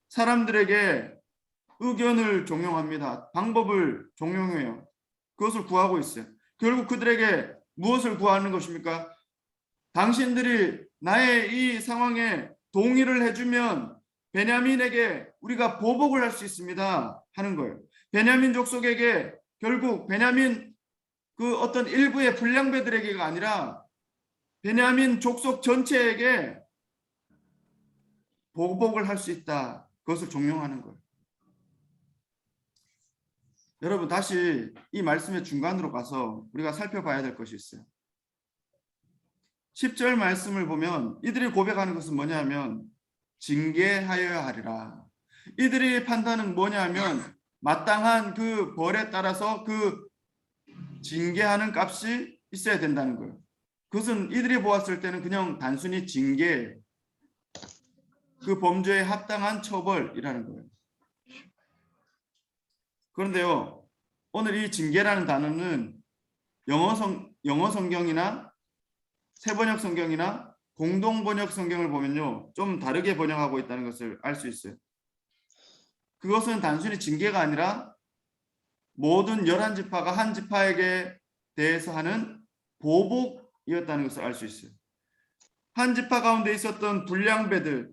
사람들에게 의견을 종용합니다. 방법을 종용해요. 그것을 구하고 있어요. 결국 그들에게 무엇을 구하는 것입니까? 당신들이 나의 이 상황에 동의를 해주면 베냐민에게 우리가 보복을 할 수 있습니다 하는 거예요. 베냐민 족속에게, 결국 베냐민 그 어떤 일부의 불량배들에게가 아니라 베냐민 족속 전체에게 보복을 할 수 있다. 그것을 종용하는 거예요. 여러분, 다시 이 말씀의 중간으로 가서 우리가 살펴봐야 될 것이 있어요. 10절 말씀을 보면 이들이 고백하는 것은 뭐냐면 징계하여야 하리라. 이들의 판단은 뭐냐면 마땅한 그 벌에 따라서 그 징계하는 값이 있어야 된다는 거예요. 그것은 이들이 보았을 때는 그냥 단순히 징계, 그 범죄에 합당한 처벌이라는 거예요. 그런데요, 오늘 이 징계라는 단어는 영어 성경이나 새번역 성경이나 공동번역 성경을 보면요, 좀 다르게 번역하고 있다는 것을 알 수 있어요. 그것은 단순히 징계가 아니라 모든 11지파가 한 지파에게 대해서 하는 보복이었다는 것을 알 수 있어요. 한 지파 가운데 있었던 불량배들,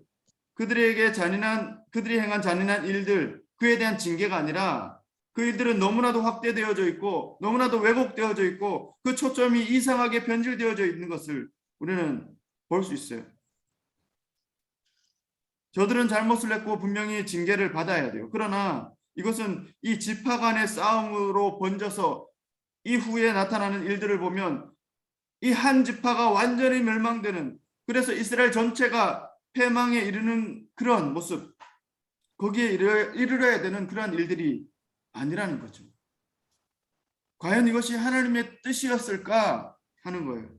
그들이 행한 잔인한 일들, 그에 대한 징계가 아니라 그 일들은 너무나도 확대되어져 있고 너무나도 왜곡되어져 있고 그 초점이 이상하게 변질되어져 있는 것을 우리는 볼 수 있어요. 저들은 잘못을 했고 분명히 징계를 받아야 돼요. 그러나 이것은 이 지파 간의 싸움으로 번져서 이후에 나타나는 일들을 보면 이 한 지파가 완전히 멸망되는, 그래서 이스라엘 전체가 패망에 이르는 그런 모습, 거기에 이르러야 되는 그러한 일들이 아니라는 거죠. 과연 이것이 하나님의 뜻이었을까 하는 거예요.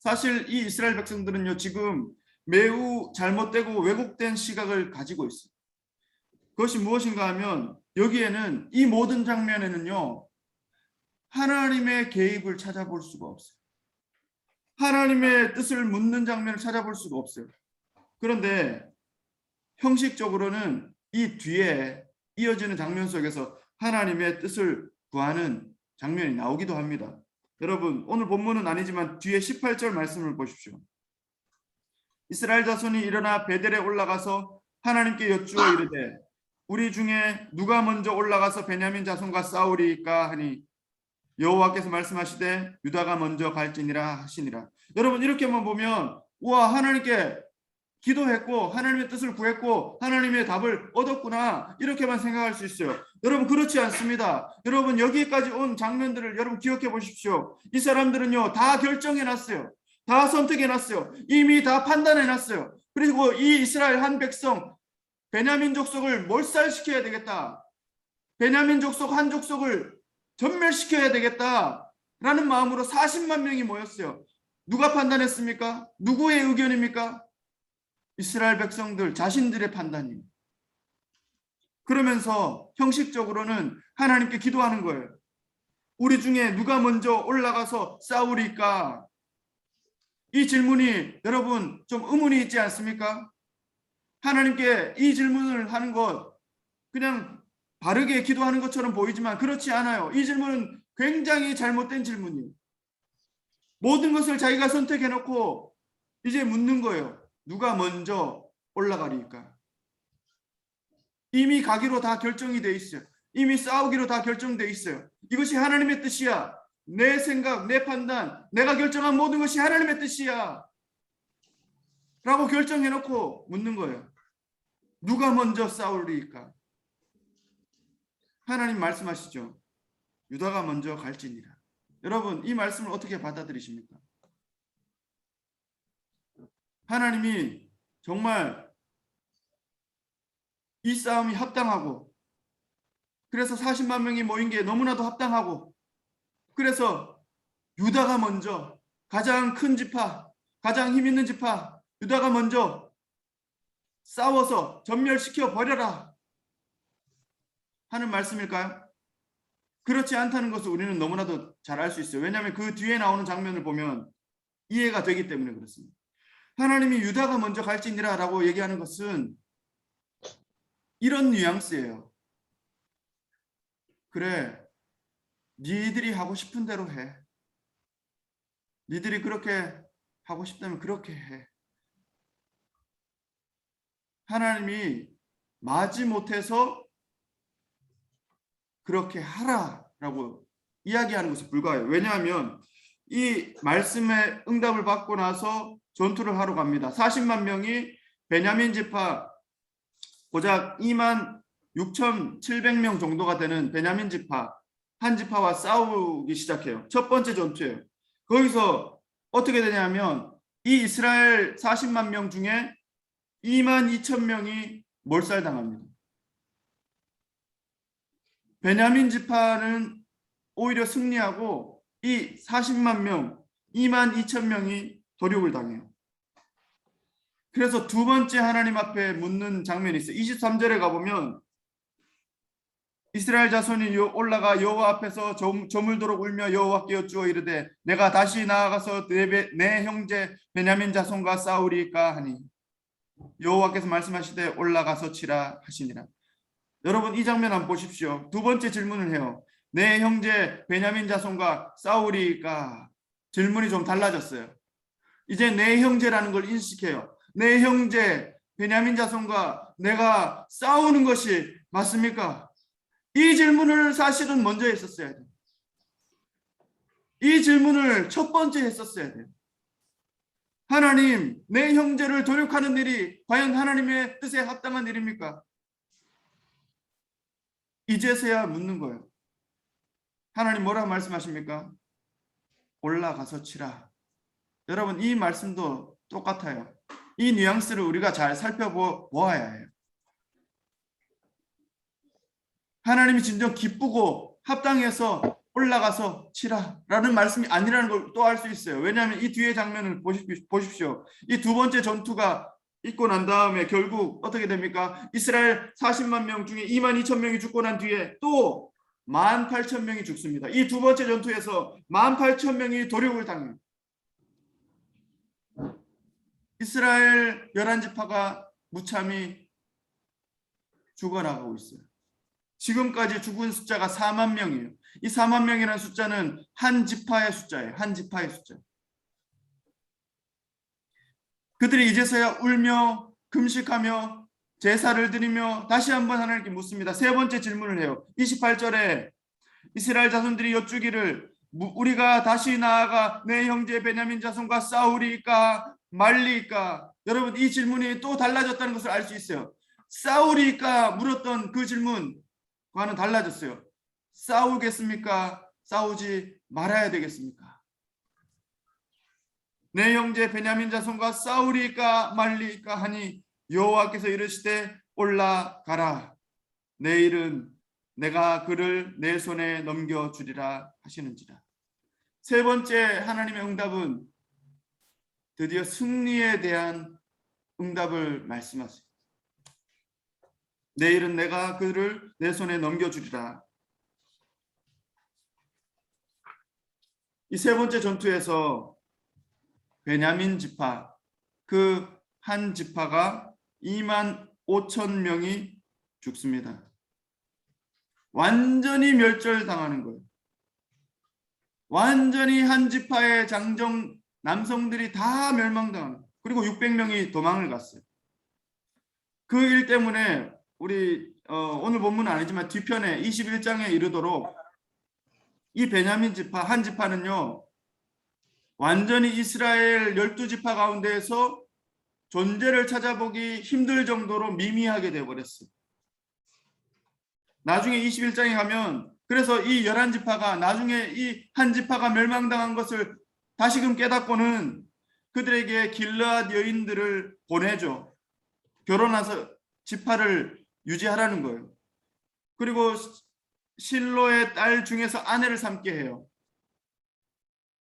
사실 이 이스라엘 백성들은요, 지금 매우 잘못되고 왜곡된 시각을 가지고 있어요. 그것이 무엇인가 하면 여기에는 이 모든 장면에는요. 하나님의 개입을 찾아볼 수가 없어요. 하나님의 뜻을 묻는 장면을 찾아볼 수가 없어요. 그런데 형식적으로는 이 뒤에 이어지는 장면 속에서 하나님의 뜻을 구하는 장면이 나오기도 합니다. 여러분 오늘 본문은 아니지만 뒤에 18절 말씀을 보십시오. 이스라엘 자손이 일어나 베델에 올라가서 하나님께 여쭈어 이르되 우리 중에 누가 먼저 올라가서 베냐민 자손과 싸우리까 하니 여호와께서 말씀하시되 유다가 먼저 갈지니라 하시니라. 여러분 이렇게만 보면 우와 하나님께 기도했고 하나님의 뜻을 구했고 하나님의 답을 얻었구나 이렇게만 생각할 수 있어요. 여러분 그렇지 않습니다. 여러분 여기까지 온 장면들을 여러분 기억해 보십시오. 이 사람들은요 다 결정해 놨어요. 다 선택해 놨어요. 이미 다 판단해 놨어요. 그리고 이 이스라엘 한 백성 베냐민 족속을 몰살시켜야 되겠다. 베냐민 족속 한 족속을 전멸시켜야 되겠다라는 마음으로 40만 명이 모였어요. 누가 판단했습니까? 누구의 의견입니까? 이스라엘 백성들 자신들의 판단이에요. 그러면서 형식적으로는 하나님께 기도하는 거예요. 우리 중에 누가 먼저 올라가서 싸우리까? 이 질문이 여러분 좀 의문이 있지 않습니까? 하나님께 이 질문을 하는 것 그냥 바르게 기도하는 것처럼 보이지만 그렇지 않아요. 이 질문은 굉장히 잘못된 질문이에요. 모든 것을 자기가 선택해놓고 이제 묻는 거예요. 누가 먼저 올라가리까? 이미 가기로 다 결정이 돼 있어요. 이미 싸우기로 다 결정돼 있어요. 이것이 하나님의 뜻이야. 내 생각, 내 판단, 내가 결정한 모든 것이 하나님의 뜻이야. 라고 결정해놓고 묻는 거예요. 누가 먼저 싸우리까? 하나님 말씀하시죠. 유다가 먼저 갈지니라. 여러분 이 말씀을 어떻게 받아들이십니까? 하나님이 정말 이 싸움이 합당하고 그래서 40만 명이 모인 게 너무나도 합당하고 그래서 유다가 먼저 가장 큰 지파, 가장 힘 있는 지파 유다가 먼저 싸워서 전멸시켜 버려라 하는 말씀일까요? 그렇지 않다는 것을 우리는 너무나도 잘 알 수 있어요. 왜냐하면 그 뒤에 나오는 장면을 보면 이해가 되기 때문에 그렇습니다. 하나님이 유다가 먼저 갈지니라 라고 얘기하는 것은 이런 뉘앙스예요. 그래, 니들이 하고 싶은 대로 해. 니들이 그렇게 하고 싶다면 그렇게 해. 하나님이 마지못해서 그렇게 하라라고 이야기하는 것에 불과해요. 왜냐하면 이 말씀에 응답을 받고 나서 전투를 하러 갑니다. 40만 명이 베냐민 지파 고작 26,700명 정도가 되는 베냐민 지파 한 지파와 싸우기 시작해요. 첫 번째 전투예요. 거기서 어떻게 되냐면 이 이스라엘 40만 명 중에 22,000명이 몰살당합니다. 베냐민 지파는 오히려 승리하고 이 40만 명, 22,000명이 도륙을 당해요. 그래서 두 번째 하나님 앞에 묻는 장면이 있어요. 23절에 가보면 이스라엘 자손이 올라가 여호와 앞에서 저물도록 울며 여호와께 여쭈어 이르되 내가 다시 나아가서 내 형제 베냐민 자손과 싸우리까 하니 여호와께서 말씀하시되 올라가서 치라 하시니라. 여러분 이 장면 한번 보십시오. 두 번째 질문을 해요. 내 형제 베냐민 자손과 싸우리까? 질문이 좀 달라졌어요. 이제 내 형제라는 걸 인식해요. 내 형제 베냐민 자손과 내가 싸우는 것이 맞습니까? 이 질문을 사실은 먼저 했었어야 돼요. 이 질문을 첫 번째 했었어야 돼요. 하나님, 내 형제를 도륙하는 일이 과연 하나님의 뜻에 합당한 일입니까? 이제서야 묻는 거예요. 하나님 뭐라고 말씀하십니까? 올라가서 치라. 여러분 이 말씀도 똑같아요. 이 뉘앙스를 우리가 잘 살펴보아야 해요. 하나님이 진정 기쁘고 합당해서 올라가서 치라라는 말씀이 아니라는 걸 또 알 수 있어요. 왜냐하면 이 뒤에 장면을 보십시오. 이 두 번째 전투가 있고 난 다음에 결국 어떻게 됩니까? 이스라엘 40만 명 중에 2만 2천 명이 죽고 난 뒤에 또 18,000명이 죽습니다. 이 두 번째 전투에서 18,000명이 도륙을 당해요. 이스라엘 11지파가 무참히 죽어나가고 있어요. 지금까지 죽은 숫자가 4만 명이에요. 이 4만 명이라는 숫자는 한 지파의 숫자예요. 한 지파의 숫자. 그들이 이제서야 울며 금식하며 제사를 드리며 다시 한번 하나님께 묻습니다. 세 번째 질문을 해요. 28절에 이스라엘 자손들이 여쭈기를 우리가 다시 나아가 내 형제 베냐민 자손과 싸우리까 말리까. 여러분, 이 질문이 또 달라졌다는 것을 알 수 있어요. 싸우리까 물었던 그 질문과는 달라졌어요. 싸우겠습니까? 싸우지 말아야 되겠습니까? 내 형제 베냐민 자손과 싸우리까 말리까 하니 여호와께서 이르시되 올라가라. 내일은 내가 그를 내 손에 넘겨주리라 하시는지라. 세 번째 하나님의 응답은 드디어 승리에 대한 응답을 말씀하세요. 내일은 내가 그를 내 손에 넘겨주리라. 이 세 번째 전투에서 베냐민 지파, 그 한 지파가 2만 5천 명이 죽습니다. 완전히 멸절당하는 거예요. 완전히 한 지파의 장정 남성들이 다 멸망당하는 거예요. 그리고 600명이 도망을 갔어요. 그 일 때문에 우리 오늘 본문은 아니지만 뒤편에 21장에 이르도록 이 베냐민 지파 한 지파는요, 완전히 이스라엘 12지파 가운데에서 존재를 찾아보기 힘들 정도로 미미하게 되어버렸어요. 나중에 21장에 가면 그래서 이 11지파가 나중에 이 한 지파가 멸망당한 것을 다시금 깨닫고는 그들에게 길르앗 여인들을 보내죠. 결혼해서 지파를 유지하라는 거예요. 그리고 실로의 딸 중에서 아내를 삼게 해요.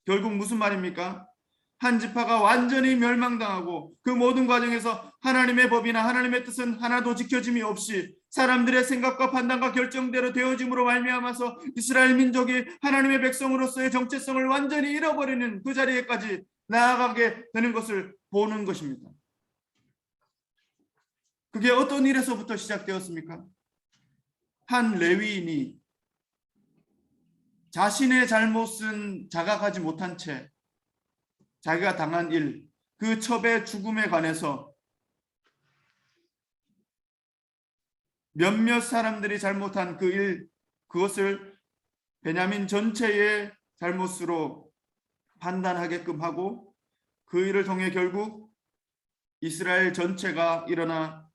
결국 무슨 말입니까? 한 지파가 완전히 멸망당하고 그 모든 과정에서 하나님의 법이나 하나님의 뜻은 하나도 지켜짐이 없이 사람들의 생각과 판단과 결정대로 되어짐으로 말미암아서 이스라엘 민족이 하나님의 백성으로서의 정체성을 완전히 잃어버리는 그 자리에까지 나아가게 되는 것을 보는 것입니다. 그게 어떤 일에서부터 시작되었습니까? 한 레위인이 자신의 잘못은 자각하지 못한 채 자기가 당한 일, 그 첩의 죽음에 관해서 몇몇 사람들이 잘못한 그 일, 그것을 베냐민 전체의 잘못으로 판단하게끔 하고 그 일을 통해 결국 이스라엘 전체가 일어나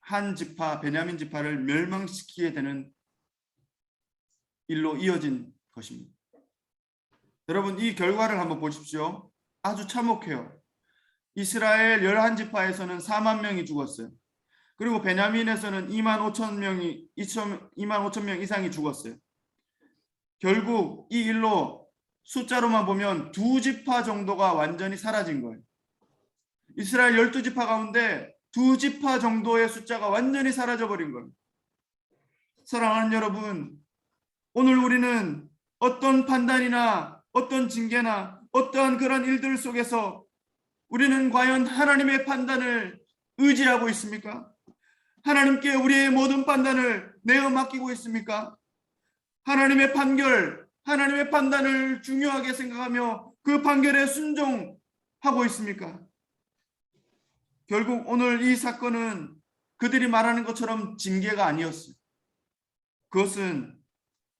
한 지파, 베냐민 지파를 멸망시키게 되는 일로 이어진 것입니다. 여러분, 이 결과를 한번 보십시오. 아주 참혹해요. 이스라엘 11지파에서는 4만 명이 죽었어요. 그리고 베냐민에서는 2만 5천 명 이상이 죽었어요. 결국 이 일로 숫자로만 보면 2지파 정도가 완전히 사라진 거예요. 이스라엘 12지파 가운데 2지파 정도의 숫자가 완전히 사라져버린 거예요. 사랑하는 여러분, 오늘 우리는 어떤 판단이나 어떤 징계나 어떠한 그런 일들 속에서 우리는 과연 하나님의 판단을 의지하고 있습니까? 하나님께 우리의 모든 판단을 내어 맡기고 있습니까? 하나님의 판결, 하나님의 판단을 중요하게 생각하며 그 판결에 순종하고 있습니까? 결국 오늘 이 사건은 그들이 말하는 것처럼 징계가 아니었어요. 그것은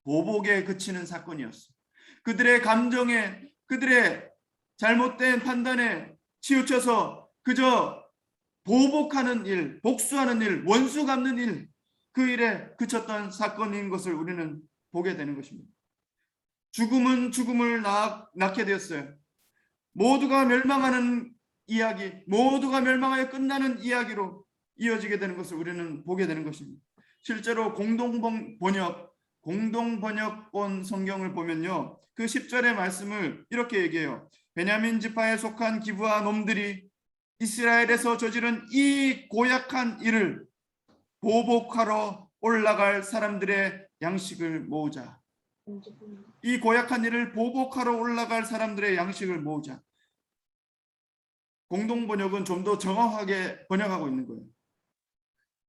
보복에 그치는 사건이었어요. 그들의 감정에, 그들의 잘못된 판단에 치우쳐서 그저 보복하는 일, 복수하는 일, 원수 갚는 일, 그 일에 그쳤던 사건인 것을 우리는 보게 되는 것입니다. 죽음은 죽음을 낳게 되었어요. 모두가 멸망하는 이야기, 모두가 멸망하여 끝나는 이야기로 이어지게 되는 것을 우리는 보게 되는 것입니다. 실제로 공동 번역, 공동 번역본 성경을 보면요. 그 10절의 말씀을 이렇게 얘기해요. 베냐민 지파에 속한 기브아 놈들이 이스라엘에서 저지른 이 고약한 일을 보복하러 올라갈 사람들의 양식을 모으자. 이 고약한 일을 보복하러 올라갈 사람들의 양식을 모으자. 공동 번역은 좀 더 정확하게 번역하고 있는 거예요.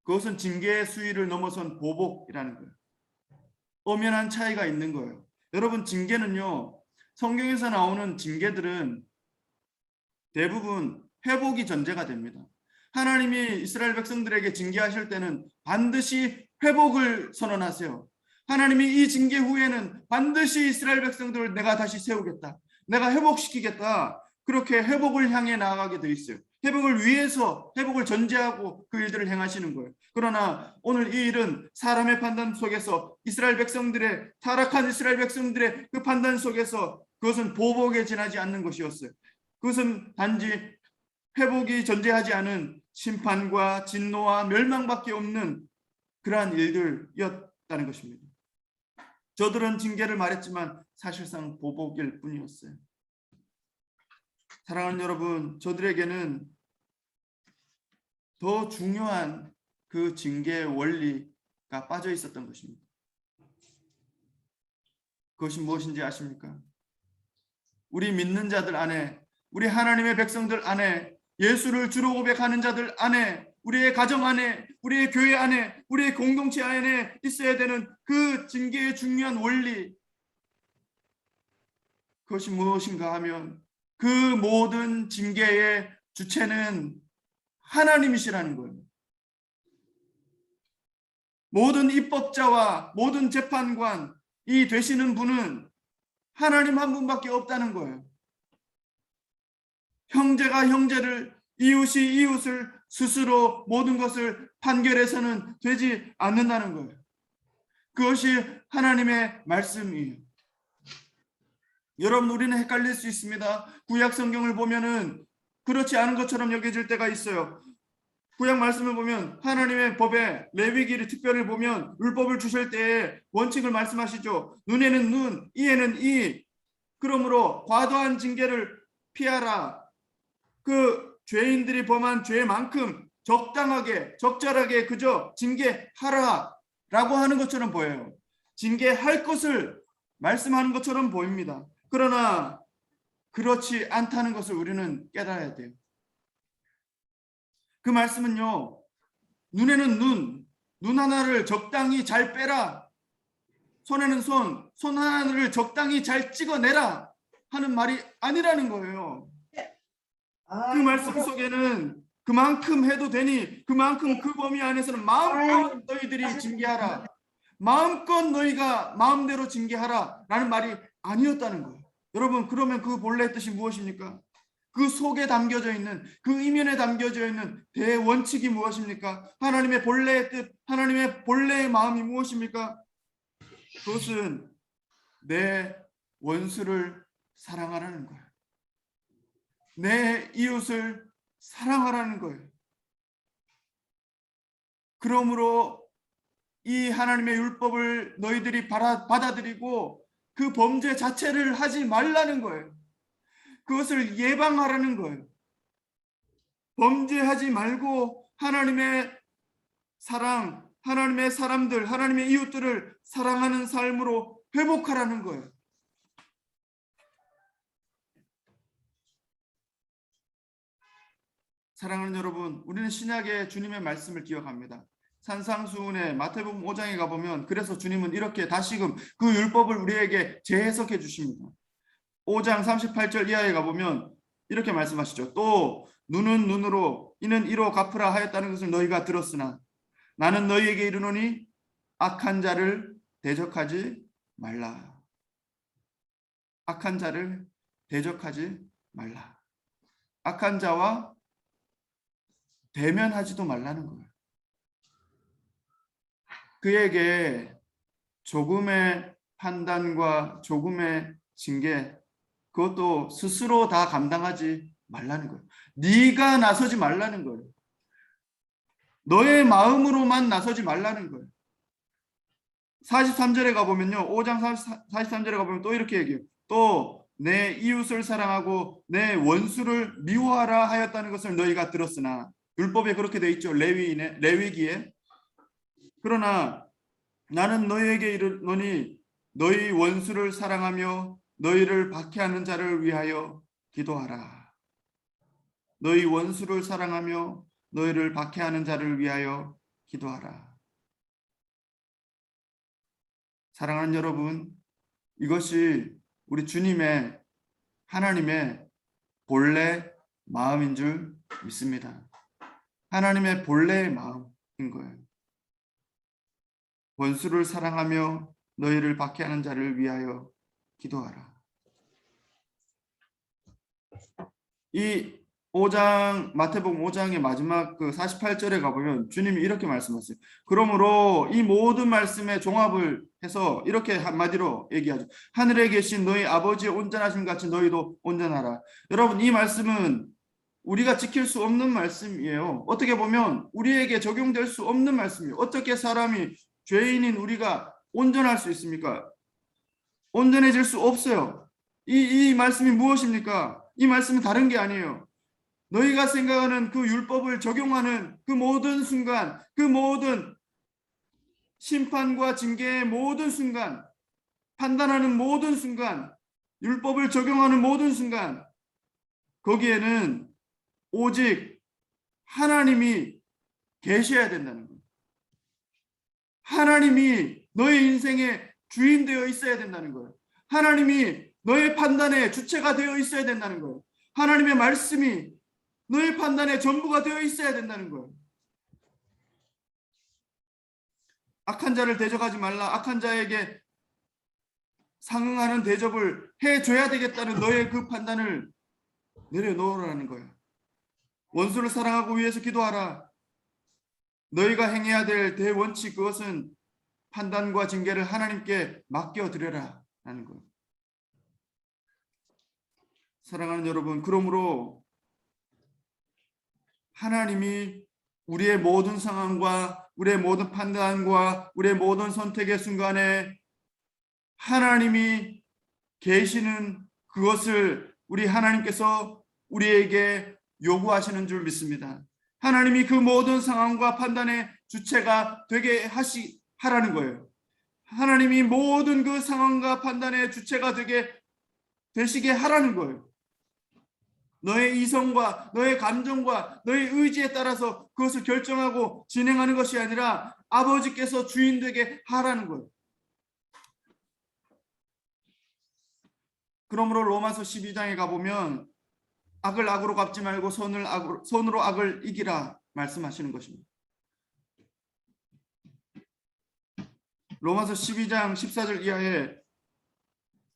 그것은 징계의 수위를 넘어선 보복이라는 거예요. 엄연한 차이가 있는 거예요. 여러분, 징계는요, 성경에서 나오는 징계들은 대부분 회복이 전제가 됩니다. 하나님이 이스라엘 백성들에게 징계하실 때는 반드시 회복을 선언하세요. 하나님이 이 징계 후에는 반드시 이스라엘 백성들을 내가 다시 세우겠다, 내가 회복시키겠다, 그렇게 회복을 향해 나아가게 돼 있어요. 회복을 위해서, 회복을 전제하고 그 일들을 행하시는 거예요. 그러나 오늘 이 일은 사람의 판단 속에서 이스라엘 백성들의, 타락한 이스라엘 백성들의 그 판단 속에서 그것은 보복에 지나지 않는 것이었어요. 그것은 단지 회복이 전제하지 않은 심판과 진노와 멸망밖에 없는 그러한 일들이었다는 것입니다. 저들은 징계를 말했지만 사실상 보복일 뿐이었어요. 사랑하는 여러분, 저들에게는 더 중요한 그 징계의 원리가 빠져 있었던 것입니다. 그것이 무엇인지 아십니까? 우리 믿는 자들 안에, 우리 하나님의 백성들 안에, 예수를 주로 고백하는 자들 안에, 우리의 가정 안에, 우리의 교회 안에, 우리의 공동체 안에 있어야 되는 그 징계의 중요한 원리, 그것이 무엇인가 하면 그 모든 징계의 주체는 하나님이시라는 거예요. 모든 입법자와 모든 재판관, 이 되시는 분은 하나님 한 분밖에 없다는 거예요. 형제가 형제를, 이웃이 이웃을 스스로 모든 것을 판결해서는 되지 않는다는 거예요. 그것이 하나님의 말씀이에요. 여러분, 우리는 헷갈릴 수 있습니다. 구약 성경을 보면은 그렇지 않은 것처럼 여겨질 때가 있어요. 구약 말씀을 보면 하나님의 법에 레위기를 특별히 보면 율법을 주실 때에 원칙을 말씀하시죠. 눈에는 눈, 이에는 이. 그러므로 과도한 징계를 피하라. 그 죄인들이 범한 죄만큼 적당하게, 적절하게 그저 징계하라 라고 하는 것처럼 보여요. 징계할 것을 말씀하는 것처럼 보입니다. 그러나 그렇지 않다는 것을 우리는 깨달아야 돼요. 그 말씀은요, 눈에는 눈 하나를 적당히 잘 빼라, 손에는 손 하나를 적당히 잘 찍어내라 하는 말이 아니라는 거예요. 그 말씀 속에는 그만큼 해도 되니, 그만큼 그 범위 안에서는 마음껏 너희들이 징계하라, 마음껏 너희가 마음대로 징계하라 라는 말이 아니었다는 거예요. 여러분, 그러면 그 본래의 뜻이 무엇입니까? 그 속에 담겨져 있는, 그 이면에 담겨져 있는 대원칙이 무엇입니까? 하나님의 본래의 뜻, 하나님의 본래의 마음이 무엇입니까? 그것은 내 원수를 사랑하라는 거예요. 내 이웃을 사랑하라는 거예요. 그러므로 이 하나님의 율법을 너희들이 받아들이고 그 범죄 자체를 하지 말라는 거예요. 그것을 예방하라는 거예요. 범죄하지 말고 하나님의 사랑, 하나님의 사람들, 하나님의 이웃들을 사랑하는 삶으로 회복하라는 거예요. 사랑하는 여러분, 우리는 신약의 주님의 말씀을 기억합니다. 산상수훈의 마태복음 5장에 가보면 그래서 주님은 이렇게 다시금 그 율법을 우리에게 재해석해 주십니다. 5장 38절 이하에 가보면 이렇게 말씀하시죠. 또 눈은 눈으로 이는 이로 갚으라 하였다는 것을 너희가 들었으나 나는 너희에게 이르노니 악한 자를 대적하지 말라. 악한 자를 대적하지 말라. 악한 자와 대면하지도 말라는 거예요. 그에게 조금의 판단과 조금의 징계, 그것도 스스로 다 감당하지 말라는 거예요. 네가 나서지 말라는 거예요. 너의 마음으로만 나서지 말라는 거예요. 43절에 가보면요. 5장 43절에 가보면 또 이렇게 얘기해요. 또 내 이웃을 사랑하고 내 원수를 미워하라 하였다는 것을 너희가 들었으나, 율법에 그렇게 돼 있죠. 레위기에. 그러나 나는 너희에게 이르노니 너희 원수를 사랑하며 너희를 박해하는 자를 위하여 기도하라. 너희 원수를 사랑하며 너희를 박해하는 자를 위하여 기도하라. 사랑하는 여러분, 이것이 우리 주님의, 하나님의 본래 마음인 줄 믿습니다. 하나님의 본래의 마음인 거예요. 원수를 사랑하며 너희를 박해하는 자를 위하여 기도하라. 이 5장, 마태복음 5장의 마지막 그 48절에 가보면 주님이 이렇게 말씀하세요. 그러므로 이 모든 말씀의 종합을 해서 이렇게 한마디로 얘기하죠. 하늘에 계신 너희 아버지의 온전하심 같이 너희도 온전하라. 여러분, 이 말씀은 우리가 지킬 수 없는 말씀이에요. 어떻게 보면 우리에게 적용될 수 없는 말씀이에요. 어떻게 사람이, 죄인인 우리가 온전할 수 있습니까? 온전해질 수 없어요. 이 말씀이 무엇입니까? 이 말씀은 다른 게 아니에요. 너희가 생각하는 그 율법을 적용하는 그 모든 순간, 그 모든 심판과 징계의 모든 순간, 판단하는 모든 순간, 율법을 적용하는 모든 순간, 거기에는 오직 하나님이 계셔야 된다는 거예요. 하나님이 너의 인생의 주인 되어 있어야 된다는 거예요. 하나님이 너의 판단의 주체가 되어 있어야 된다는 거예요. 하나님의 말씀이 너의 판단의 전부가 되어 있어야 된다는 거예요. 악한 자를 대적하지 말라. 악한 자에게 상응하는 대접을 해줘야 되겠다는 너의 그 판단을 내려놓으라는 거예요. 원수를 사랑하고 위해서 기도하라. 너희가 행해야 될 대원칙, 그것은 판단과 징계를 하나님께 맡겨드려라 하는 거예요. 사랑하는 여러분, 그러므로 하나님이 우리의 모든 상황과 우리의 모든 판단과 우리의 모든 선택의 순간에 하나님이 계시는 그것을 우리 하나님께서 우리에게 요구하시는 줄 믿습니다. 하나님이 그 모든 상황과 판단의 주체가 되게 하라는 거예요. 하나님이 모든 그 상황과 판단의 주체가 되시게 하라는 거예요. 너의 이성과 너의 감정과 너의 의지에 따라서 그것을 결정하고 진행하는 것이 아니라 아버지께서 주인 되게 하라는 거예요. 그러므로 로마서 12장에 가보면 악을 악으로 갚지 말고 선으로 악을 이기라 말씀하시는 것입니다. 로마서 12장 14절 이하에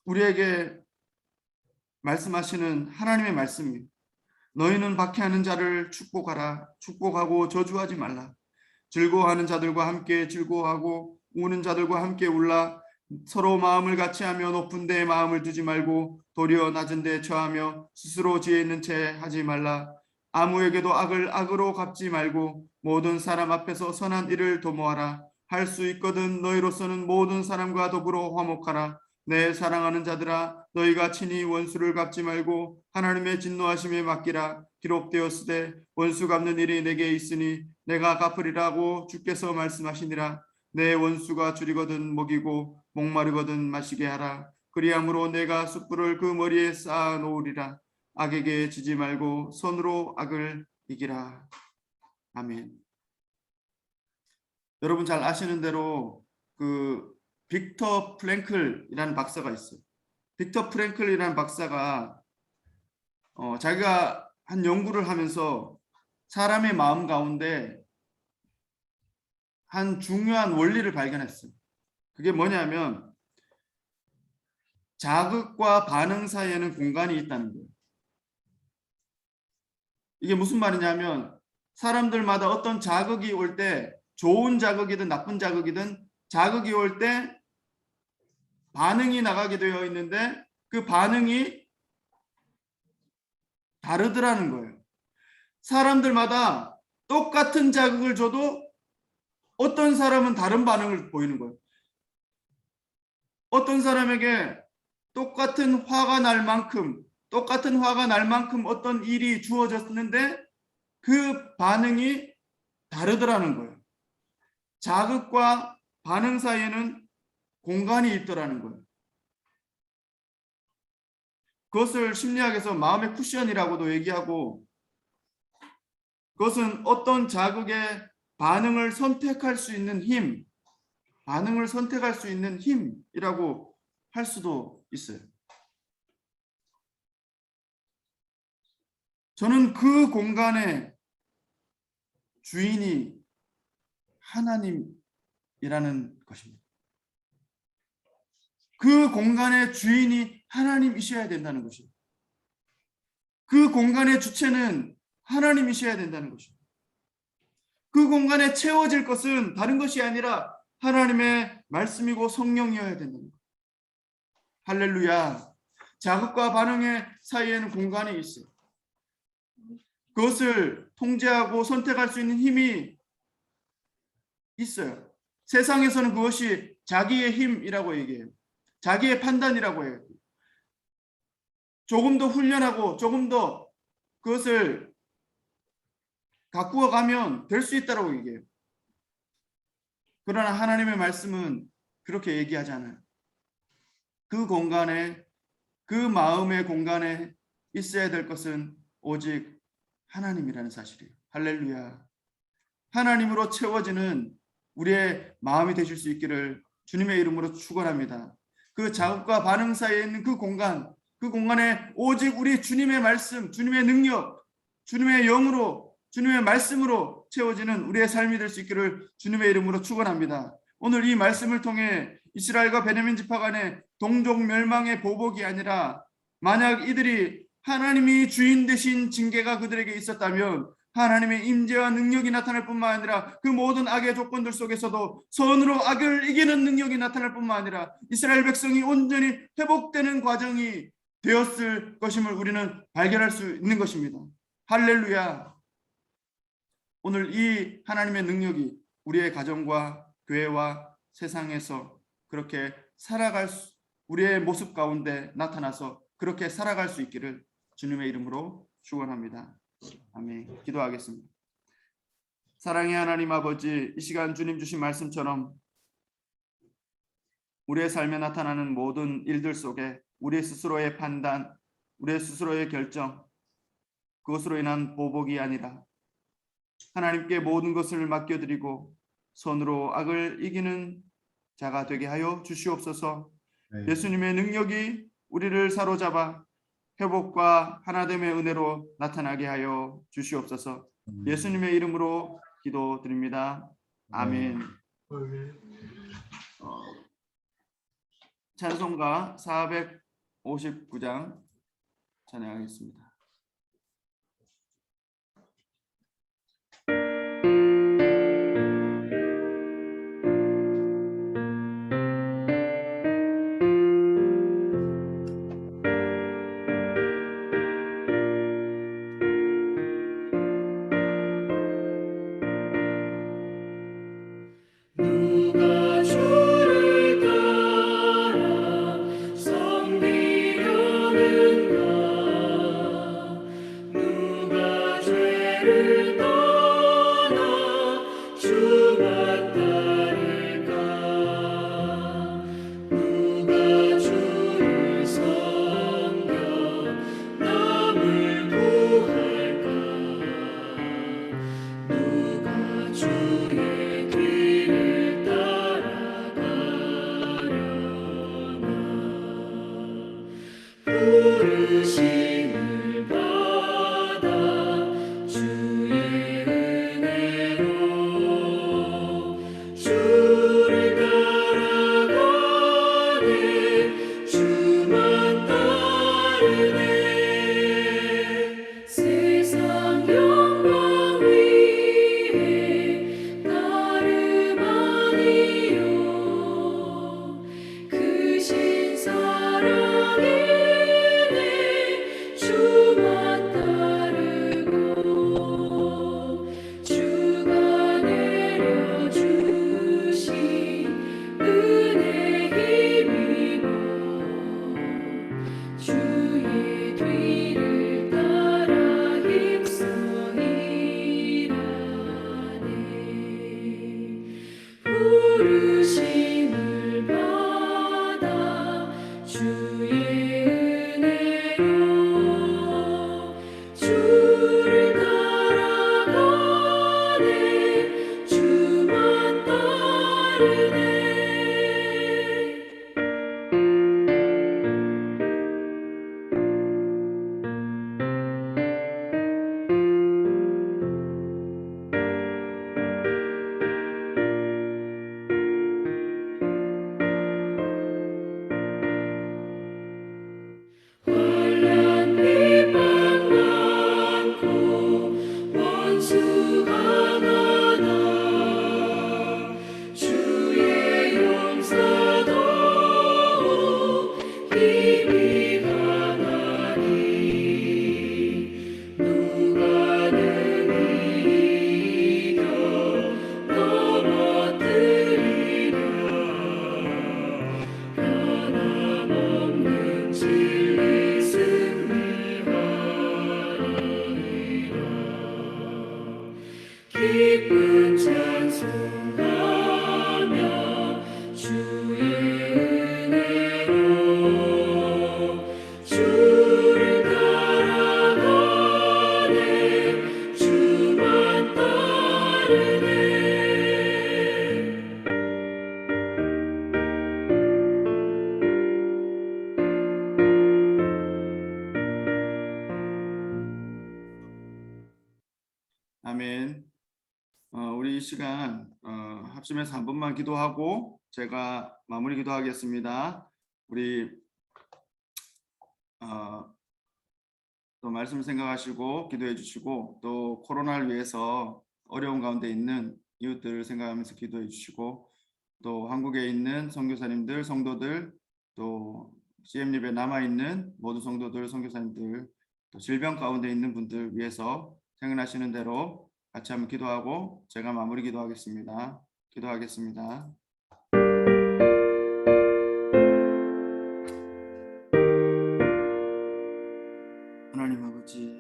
우리에게 말씀하시는 하나님의 말씀이에요. 너희는 박해하는 자를 축복하라. 축복하고 저주하지 말라. 즐거워하는 자들과 함께 즐거워하고 우는 자들과 함께 울라. 서로 마음을 같이하며 높은 데에 마음을 두지 말고 도리어 낮은 데에 처하며 스스로 지혜 있는 채 하지 말라. 아무에게도 악을 악으로 갚지 말고 모든 사람 앞에서 선한 일을 도모하라. 할 수 있거든 너희로서는 모든 사람과 더불어 화목하라. 내 사랑하는 자들아, 너희가 친히 원수를 갚지 말고 하나님의 진노하심에 맡기라. 기록되었으되 원수 갚는 일이 내게 있으니 내가 갚으리라고 주께서 말씀하시니라. 내 원수가 줄이거든 먹이고 목마르거든 마시게 하라. 그리함으로 내가 숯불을 그 머리에 쌓아 놓으리라. 악에게 지지 말고 손으로 악을 이기라. 아멘. 여러분 잘 아시는 대로 그 빅터 프랭클이라는 박사가 있어요. 빅터 프랭클이라는 박사가 자기가 한 연구를 하면서 사람의 마음 가운데 한 중요한 원리를 발견했어요. 그게 뭐냐면 자극과 반응 사이에는 공간이 있다는 거예요. 이게 무슨 말이냐면 사람들마다 어떤 자극이 올 때, 좋은 자극이든 나쁜 자극이든 자극이 올 때 반응이 나가게 되어 있는데 그 반응이 다르더라는 거예요. 사람들마다 똑같은 자극을 줘도 어떤 사람은 다른 반응을 보이는 거예요. 어떤 사람에게 똑같은 화가 날 만큼 어떤 일이 주어졌는데 그 반응이 다르더라는 거예요. 자극과 반응 사이에는 공간이 있더라는 거예요. 그것을 심리학에서 마음의 쿠션이라고도 얘기하고, 그것은 어떤 자극에 반응을 선택할 수 있는 힘이라고 할 수도 있어요. 저는 그 공간의 주인이 하나님이라는 것입니다. 그 공간의 주인이 하나님이셔야 된다는 것입니다. 그 공간의 주체는 하나님이셔야 된다는 것입니다. 그 공간에 채워질 것은 다른 것이 아니라 하나님의 말씀이고 성령이어야 된다는 것. 할렐루야. 자극과 반응의 사이에는 공간이 있어요. 그것을 통제하고 선택할 수 있는 힘이 있어요. 세상에서는 그것이 자기의 힘이라고 얘기해요. 자기의 판단이라고 해요. 조금 더 훈련하고 조금 더 그것을 가꾸어 가면 될 수 있다고 얘기해요. 그러나 하나님의 말씀은 그렇게 얘기하지 않아요. 그 공간에, 그 마음의 공간에 있어야 될 것은 오직 하나님이라는 사실이에요. 할렐루야. 하나님으로 채워지는 우리의 마음이 되실 수 있기를 주님의 이름으로 축원합니다. 그 자극과 반응 사이에 있는 그 공간에 오직 우리 주님의 말씀, 주님의 능력, 주님의 영으로, 주님의 말씀으로 채워지는 우리의 삶이 될 수 있기를 주님의 이름으로 축원합니다. 오늘 이 말씀을 통해 이스라엘과 베냐민 지파 간의 동족 멸망의 보복이 아니라, 만약 이들이 하나님이 주인 되신 징계가 그들에게 있었다면 하나님의 임재와 능력이 나타날 뿐만 아니라 그 모든 악의 조건들 속에서도 선으로 악을 이기는 능력이 나타날 뿐만 아니라 이스라엘 백성이 온전히 회복되는 과정이 되었을 것임을 우리는 발견할 수 있는 것입니다. 할렐루야. 오늘 이 하나님의 능력이 우리의 가정과 교회와 세상에서 그렇게 우리의 모습 가운데 나타나서 그렇게 살아갈 수 있기를 주님의 이름으로 축원합니다. 아멘. 기도하겠습니다. 사랑의 하나님 아버지, 이 시간 주님 주신 말씀처럼 우리의 삶에 나타나는 모든 일들 속에 우리 스스로의 판단, 우리 스스로의 결정, 그것으로 인한 보복이 아니라 하나님께 모든 것을 맡겨드리고 선으로 악을 이기는 자가 되게 하여 주시옵소서. 예수님의 능력이 우리를 사로잡아 회복과 하나됨의 은혜로 나타나게 하여 주시옵소서. 예수님의 이름으로 기도드립니다. 아멘. 찬송가 459장 찬양하겠습니다. 누가 주를 따라 섬기려는가 기쁜 찬송하며 주의 은혜로 주를 따라가네 주만 따르네. 아멘. 우리 이 시간 합심해서 한 번만 기도하고 제가 마무리 기도하겠습니다. 우리 또 말씀 생각하시고 기도해 주시고 또 코로나를 위해서 어려운 가운데 있는 이웃들을 생각하면서 기도해 주시고 또 한국에 있는 선교사님들, 성도들 또 CM 예배 남아 있는 모든 성도들, 선교사님들 또 질병 가운데 있는 분들 위해서 생각나시는 대로 같이 한번 기도하고 제가 마무리 기도하겠습니다. 기도하겠습니다. 하나님 아버지,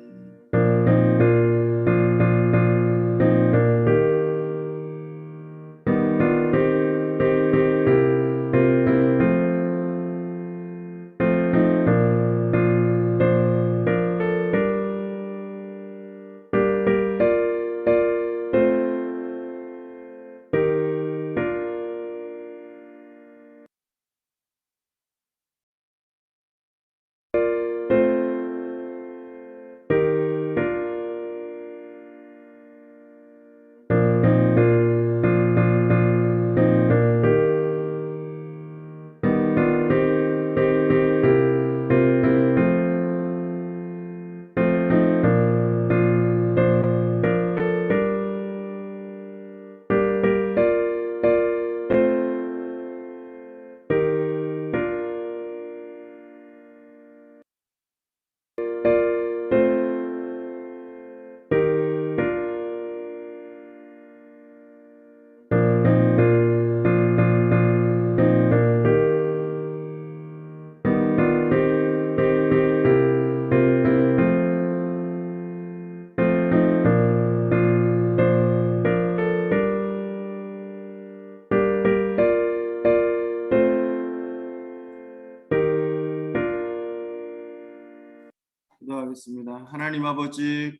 기도하겠습니다. 하나님 아버지,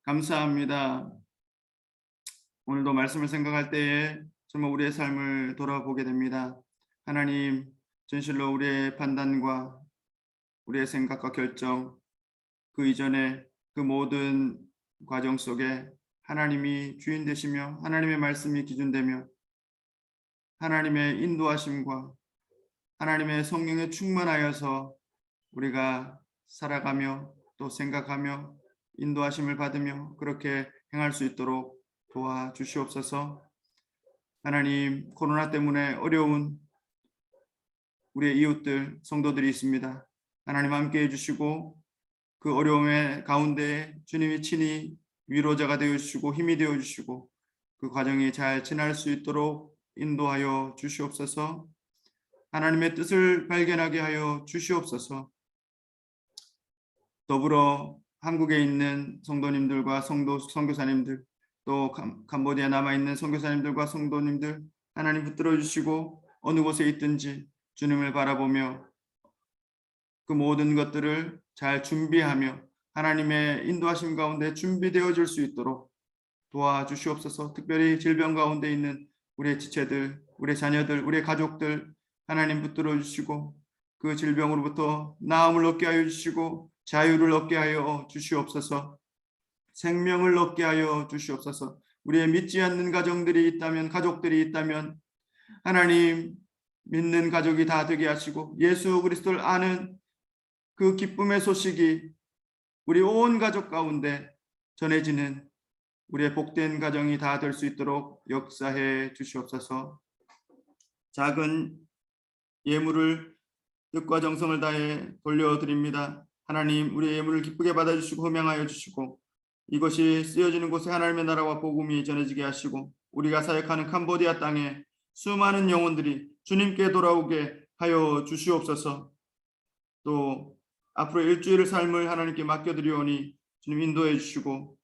감사합니다. 오늘도 말씀을 생각할 때에 정말 우리의 삶을 돌아보게 됩니다. 하나님, 진실로 우리의 판단과 우리의 생각과 결정, 그 이전에 그 모든 과정 속에 하나님이 주인 되시며 하나님의 말씀이 기준되며 하나님의 인도하심과 하나님의 성령에 충만하여서 우리가 살아가며 또 생각하며 인도하심을 받으며 그렇게 행할 수 있도록 도와주시옵소서. 하나님, 코로나 때문에 어려운 우리의 이웃들, 성도들이 있습니다. 하나님 함께 해주시고 그 어려움의 가운데 주님이 친히 위로자가 되어주시고 힘이 되어주시고 그 과정이 잘 지날 수 있도록 인도하여 주시옵소서. 하나님의 뜻을 발견하게 하여 주시옵소서. 더불어 한국에 있는 성도님들과 선교사님들 또 캄보디아에 남아있는 선교사님들과 성도님들 하나님 붙들어 주시고 어느 곳에 있든지 주님을 바라보며 그 모든 것들을 잘 준비하며 하나님의 인도하심 가운데 준비되어질 수 있도록 도와주시옵소서. 특별히 질병 가운데 있는 우리의 지체들, 우리의 자녀들, 우리의 가족들 하나님 붙들어 주시고 그 질병으로부터 나음을 얻게 하여 주시고 자유를 얻게 하여 주시옵소서. 생명을 얻게 하여 주시옵소서. 우리의 믿지 않는 가정들이 있다면, 가족들이 있다면 하나님 믿는 가족이 다 되게 하시고 예수 그리스도를 아는 그 기쁨의 소식이 우리 온 가족 가운데 전해지는 우리의 복된 가정이 다 될 수 있도록 역사해 주시옵소서. 작은 예물을 뜻과 정성을 다해 돌려드립니다. 하나님, 우리의 예물을 기쁘게 받아주시고 흠양하여 주시고 이것이 쓰여지는 곳에 하나님의 나라와 복음이 전해지게 하시고 우리가 사역하는 캄보디아 땅에 수많은 영혼들이 주님께 돌아오게 하여 주시옵소서. 또 앞으로 일주일의 삶을 하나님께 맡겨드리오니 주님 인도해 주시고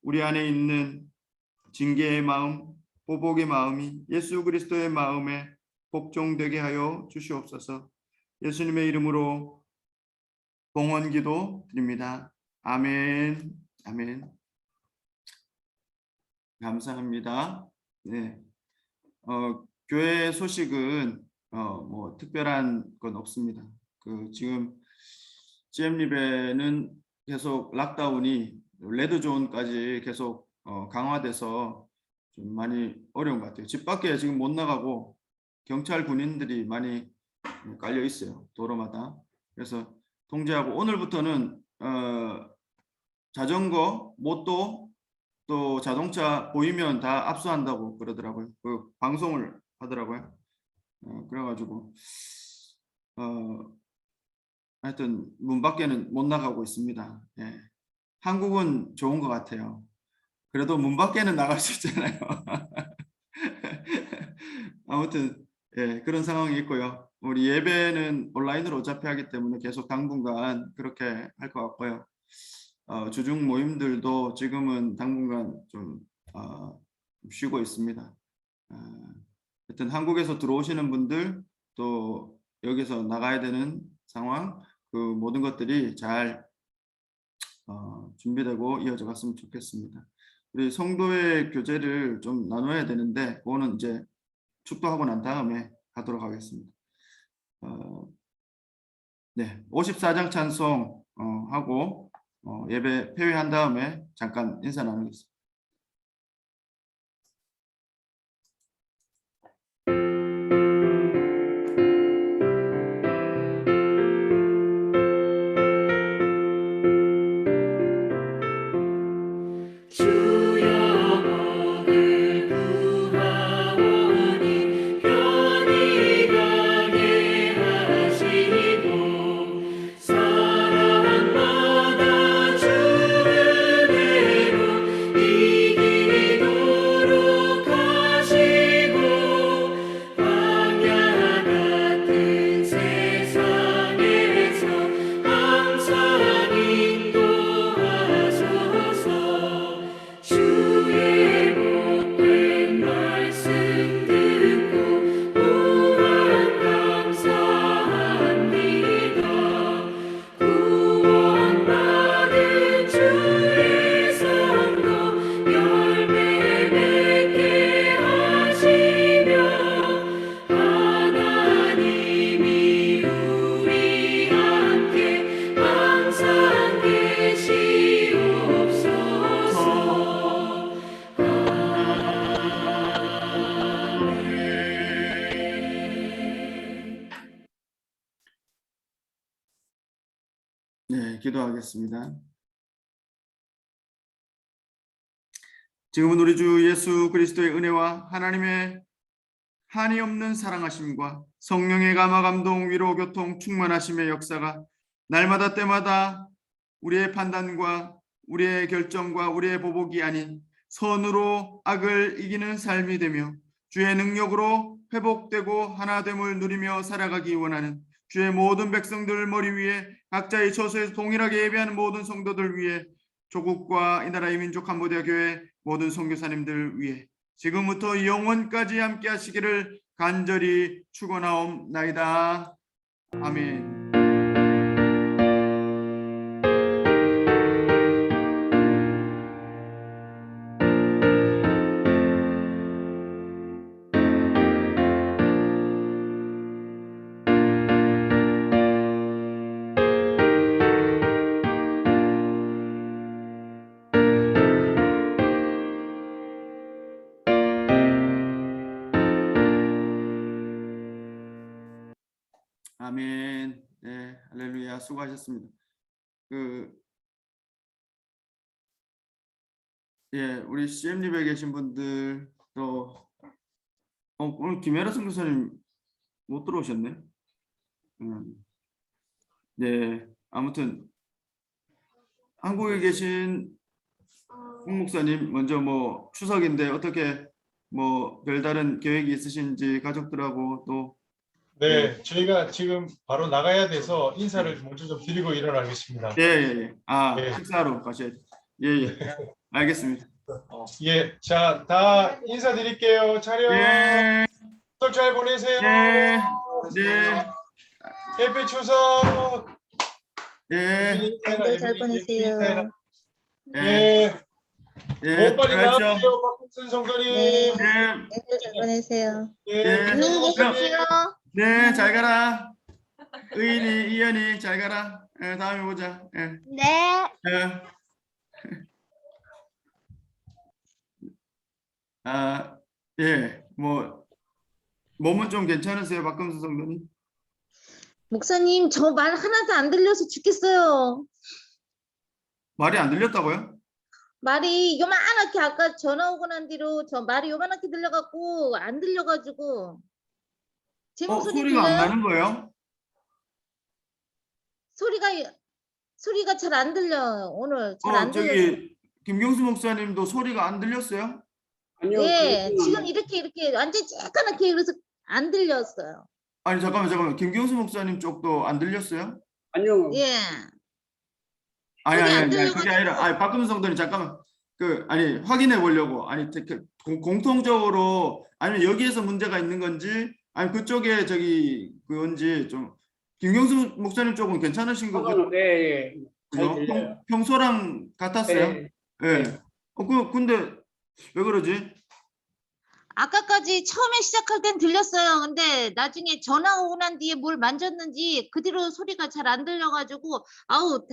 우리 안에 있는 징계의 마음, 보복의 마음이 예수 그리스도의 마음에 복종되게 하여 주시옵소서. 예수님의 이름으로 봉헌기도 드립니다. 아멘. 아멘. 감사합니다. 네. 교회 소식은 뭐 특별한 건 없습니다. 지금 CM립에는 계속 락다운이 레드존까지 계속 강화돼서 좀 많이 어려운 것 같아요. 집 밖에 지금 못 나가고 경찰 군인들이 많이 깔려 있어요. 도로마다. 그래서 통제하고 오늘부터는 자전거, 모토 또 자동차 보이면 다 압수한다고 그러더라고요. 방송을 하더라고요. 그래가지고 하여튼 문 밖에는 못 나가고 있습니다. 예. 한국은 좋은 것 같아요. 그래도 문 밖에는 나갈 수 있잖아요. 아무튼 예, 그런 상황이 있고요. 우리 예배는 온라인으로 어차피 하기 때문에 계속 당분간 그렇게 할 것 같고요. 주중 모임들도 지금은 당분간 좀 쉬고 있습니다. 하여튼 한국에서 들어오시는 분들 또 여기서 나가야 되는 상황 그 모든 것들이 잘 준비되고 이어져 갔으면 좋겠습니다. 우리 성도의 교제를 좀 나눠야 되는데 그거는 이제 축도하고 난 다음에 하도록 하겠습니다. 네, 54장 찬송 하고 예배 폐회한 다음에 잠깐 인사 나누겠습니다. 네, 기도하겠습니다. 지금은 우리 주 예수 그리스도의 은혜와 하나님의 한이 없는 사랑하심과 성령의 감화 감동 위로 교통 충만하심의 역사가 날마다 때마다 우리의 판단과 우리의 결정과 우리의 보복이 아닌 선으로 악을 이기는 삶이 되며 주의 능력으로 회복되고 하나됨을 누리며 살아가기 원하는 주의 모든 백성들 머리 위에 각자의 처소에서 동일하게 예배하는 모든 성도들 위해 조국과 이 나라의 민족 캄보디아 교회 모든 선교사님들 위해 지금부터 영원까지 함께 하시기를 간절히 축원하옵나이다. 아멘. 아멘. 네, 할렐루야. 수고하셨습니다. 예, 우리 CM립에 계신 분들 또 오늘 김혜라 선교사님 못 들어오셨네. 네, 아무튼 한국에 계신 홍 목사님 먼저 뭐 추석인데 어떻게 뭐 별다른 계획이 있으신지 가족들하고 또 네, 저희가 지금 바로 나가야 돼서 인사를 먼저 좀 드리고 일어나겠습니다. 예. 네. 식사하러 가셔야죠. 예. 알겠습니다. 예, 자, 다 인사드릴게요. 차렷. 예, 추석 잘 보내세요. 네, 네, 해피 추석. 예, 네, 잘 보내세요. 예, 예, 예, 못 빨리 들어가십시오. 나와주세요, 박국순 성도님. 네. 예, 네, 잘 보내세요. 예, 예. 안녕히 계십시오. 네, 잘 가라. 의인이, 이현이, 잘 가라. 예, 다음에 보자. 예, 네. 예. 아, 예, 뭐 몸은 좀 괜찮으세요, 박금수 성도님? 목사님, 저 말 하나도 안 들려서 죽겠어요. 말이 안 들렸다고요? 말이 요만하게 아까 전화 오고 난 뒤로 저 말이 요만하게 들려갖고 안 들려가지고 제 목소리 소리가 안 들려요? 나는 거예요? 소리가 잘 안 들려요. 오늘 잘 안 들려요. 저기 김경수 목사님도 소리가 안 들렸어요? 아니요. 예, 그렇진 지금 않아요. 이렇게 완전 쬐까맣게 그래서 안 들렸어요. 아니 잠깐만 김경수 목사님 쪽도 안 들렸어요? 아니요. 예. 아니 소리 안 그게 들려가지고. 아니라 박금수 성도님 잠깐만 아니 확인해 보려고 아니 공통적으로 아니면 여기에서 문제가 있는 건지 아니 그쪽에 저기 그건지 좀 김경수 목사님 쪽은 괜찮으신 거고 네, 예. 잘 들려요. 평소랑 같았어요? 네. 예. 네. 근데 왜 그러지? 아까까지 처음에 시작할 땐 들렸어요. 근데 나중에 전화 오고 난 뒤에 뭘 만졌는지 그 뒤로 소리가 잘 안 들려가지고 아우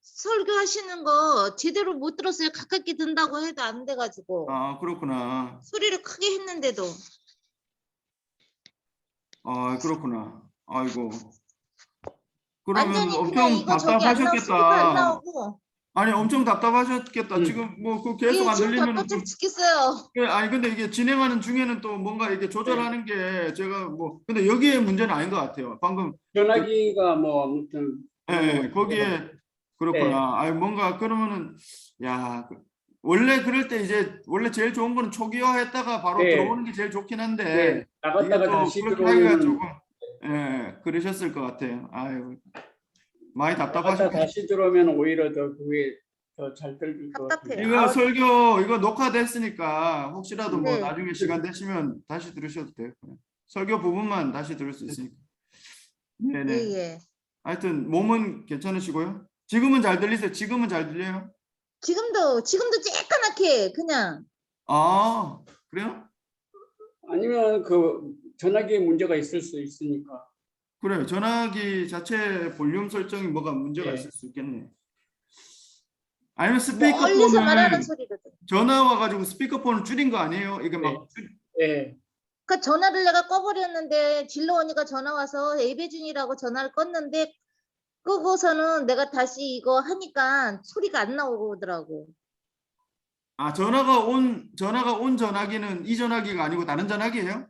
설교하시는 거 제대로 못 들었어요. 가깝게 든다고 해도 안 돼가지고 아 그렇구나. 소리를 크게 했는데도. 아 그렇구나. 아이고. 그러면 완전히 그냥 엄청 이거 저기 안 나오고 소리가 안 답답하셨겠다. 나오고. 아니 엄청 답답하셨겠다. 지금 뭐 그 계속 예, 안 지금 들리면 답답해 죽겠어요. 아니 근데 이게 진행하는 중에는 또 뭔가 이게 조절하는 게 제가 뭐 근데 여기에 문제는 아닌 것 같아요. 방금 전화기가 뭐 아무튼 예, 거기에 그렇구나. 아니 뭔가 그러면은 야 원래 그럴 때 이제 원래 제일 좋은 거는 초기화했다가 바로 네. 들어오는 게 제일 좋긴 한데 네. 나갔다가 이게 또 다시 그렇게 하기가 들어오는 조금 그러셨을 것 같아요. 아유 많이 나갔다 답답하셨겠어요. 다시 들어오면 오히려 더 그게 더 잘 들릴 것 같아요. 답답해요. 이거 설교 이거 녹화됐으니까 혹시라도 뭐 네. 나중에 시간 되시면 다시 들으셔도 돼요. 설교 부분만 다시 들을 수 있으니까. 네네. 예. 하여튼 몸은 괜찮으시고요. 지금은 잘 들리세요? 지금은 잘 들려요? 지금도 쬐까맣게 그냥 아 그래요? 아니면 그 전화기에 문제가 있을 수 있으니까. 그래요. 전화기 자체 볼륨 설정이 뭐가 문제가 네. 있을 수 있겠네. 아니면 멀리서 말하는 스피커폰을 소리를. 전화 와가지고 스피커폰을 줄인 거 아니에요? 이게 막 네. 그 전화를 내가 꺼버렸는데 진로 언니가 전화 와서 예배 중이라고 전화를 껐는데 끄고서는 내가 다시 이거 하니까 소리가 안 나오더라고. 아 전화가 온 전화기는 이 전화기가 아니고 다른 전화기예요?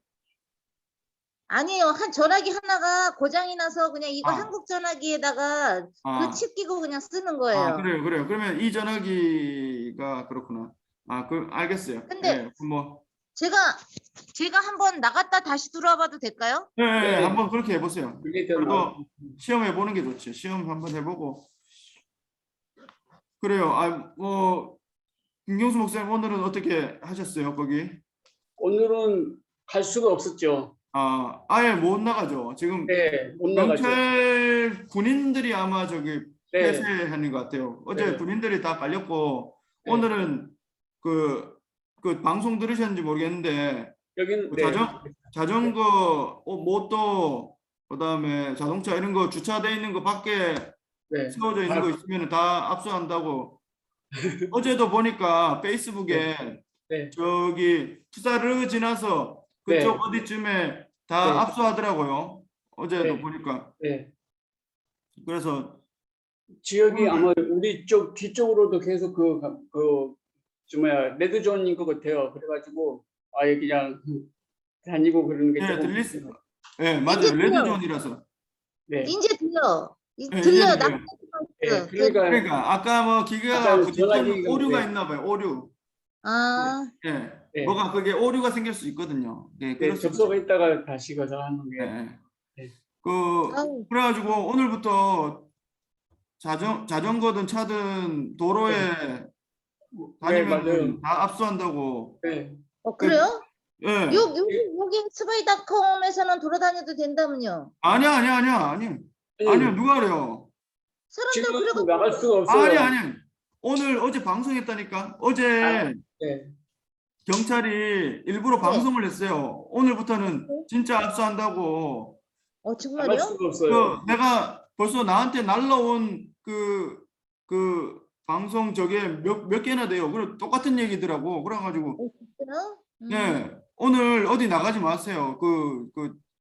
아니에요. 한 전화기 하나가 고장이 나서 그냥 이거 아. 한국 전화기에다가 아, 그 칩 끼고 그냥 쓰는 거예요. 아 그래요. 그러면 이 전화기가 그렇구나. 아 알겠어요. 근데 예, 뭐 제가 한번 나갔다 다시 들어와 봐도 될까요? 네. 한번 그렇게 해보세요. 그게 더 그래도 시험해 보는 게 좋지. 시험 한번 해보고. 그래요. 뭐 김경수 목사님 오늘은 어떻게 하셨어요? 거기? 오늘은 갈 수가 없었죠. 아예 못 나가죠. 지금 네, 못 나가죠. 경찰 군인들이 아마 저기 네. 폐쇄하는 것 같아요. 어제 네. 군인들이 다 깔렸고 네. 오늘은 그 방송 들으셨는지 모르겠는데 여기는 그 네. 자전거, 모토, 그다음에 자동차 이런 거 주차돼 있는 거 밖에 네. 세워져 있는 거 있으면 다 압수한다고. 어제도 보니까 페이스북에 네. 저기 푸사르 지나서 그쪽 네. 어디쯤에 다 네. 압수하더라고요. 어제도 네. 보니까. 네. 그래서 지역이 아마 우리 쪽 뒤쪽으로도 계속 레드존인 것 같아요. 그래가지고 아예 그냥 다니고 그러는 게 조금 맞아요. 이제 레드존이라서. 네. 이제 들려. 네, 들려. 이제 나 들려요. 네. 그러니까 그러니까 아까 뭐 기계가 아까 부딪히는 전화기가 오류가 네. 있나 봐요. 오류. 예. 네. 뭐가 그게 오류가 생길 수 있거든요. 네, 네, 그럴 수 접속에 있죠. 있다가 다시 가서 하는 게 네. 네. 아우. 그래가지고 오늘부터 자전거든 차든 도로에 네, 다니면 맞아요. 다 압수한다고. 네. 그래요? 예. 여기 스바이닷컴에서는 돌아다녀도 된다면요. 아니야. 아니야. 누가 그래요? 사람들 지금 그래가지고 나갈 수가 없어요. 아니. 어제 방송했다니까. 어제 네. 경찰이 일부러 네. 방송을 했어요. 오늘부터는 진짜 압수한다고. 나갈 정말요? 수가 없어요. 내가 벌써 나한테 날라온 그 방송 저게 몇 개나 돼요. 그래 똑같은 얘기더라고. 그래가지고 진짜요? 네 오늘 어디 나가지 마세요. 그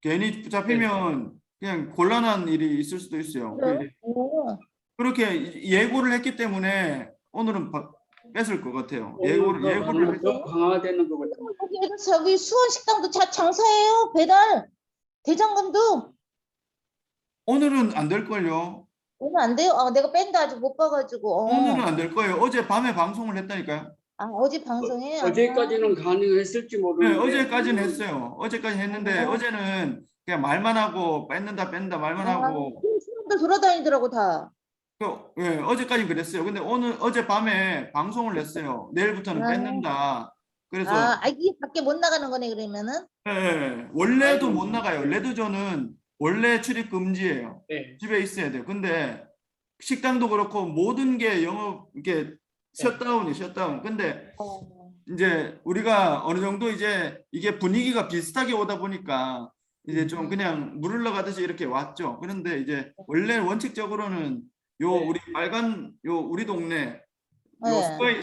괜히 잡히면 그냥 곤란한 일이 있을 수도 있어요. 그래요? 오. 그렇게 예고를 했기 때문에 오늘은 뺏을 것 같아요. 예고를 오늘 더 했- 강화되는 것 같아요. 여기 저기 수원 식당도 장사해요. 배달. 대장금도 오늘은 안 될 걸요. 오늘 안 돼요? 내가 밴드 아직 못 봐가지고. 오늘은 안 될 거예요. 어제 밤에 방송을 했다니까요. 어제 방송에. 어제까지는 가능했을지 네, 모르는데 어제까지는 했어요. 어제까지 했는데 어제는 그냥 말만 하고 뺀다 말만 하고 사람들 돌아다니더라고 다. 어제까지 그랬어요. 근데 어제 밤에 방송을 냈어요. 내일부터는 아. 뺏는다. 그래서 이게 밖에 못 나가는 거네 그러면은. 원래도 못 나가요. 레드존은 원래 출입 금지예요. 네. 집에 있어야 돼요. 근데 식당도 그렇고 모든 게 영업 이게 셧다운. 근데 이제 우리가 어느 정도 이제 이게 분위기가 비슷하게 오다 보니까 이제 좀 그냥 물을 넣어가듯이 이렇게 왔죠. 그런데 이제 원래 원칙적으로는 요 네. 우리 빨간 요 우리 동네 요 네.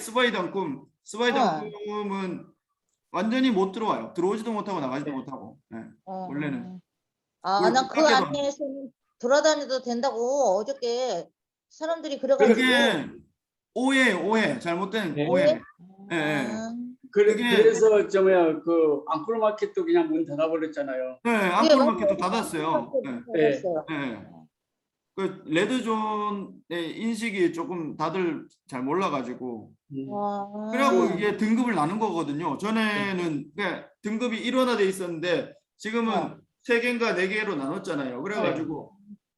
스바이당금은 완전히 못 들어와요. 들어오지도 못하고 나가지도 못하고. 네. 원래는. 난 그 밖에서- 안에서는 돌아다녀도 된다고 어저께 사람들이 그래가지고. 그게 오해. 잘못된 네. 오해. 예. 아, 그래서 저 뭐야 그 앙콜 마켓도 그냥 문 닫아버렸잖아요. 네, 앙코르마켓도 닫았어요. 네. 닫았어요. 네. 그 레드존의 인식이 조금 다들 잘 몰라가지고 와. 그래갖고 이게 등급을 나눈 거거든요. 전에는 그냥 등급이 1원화돼 있었는데 지금은 3개인가 4개로 나눴잖아요. 그래가지고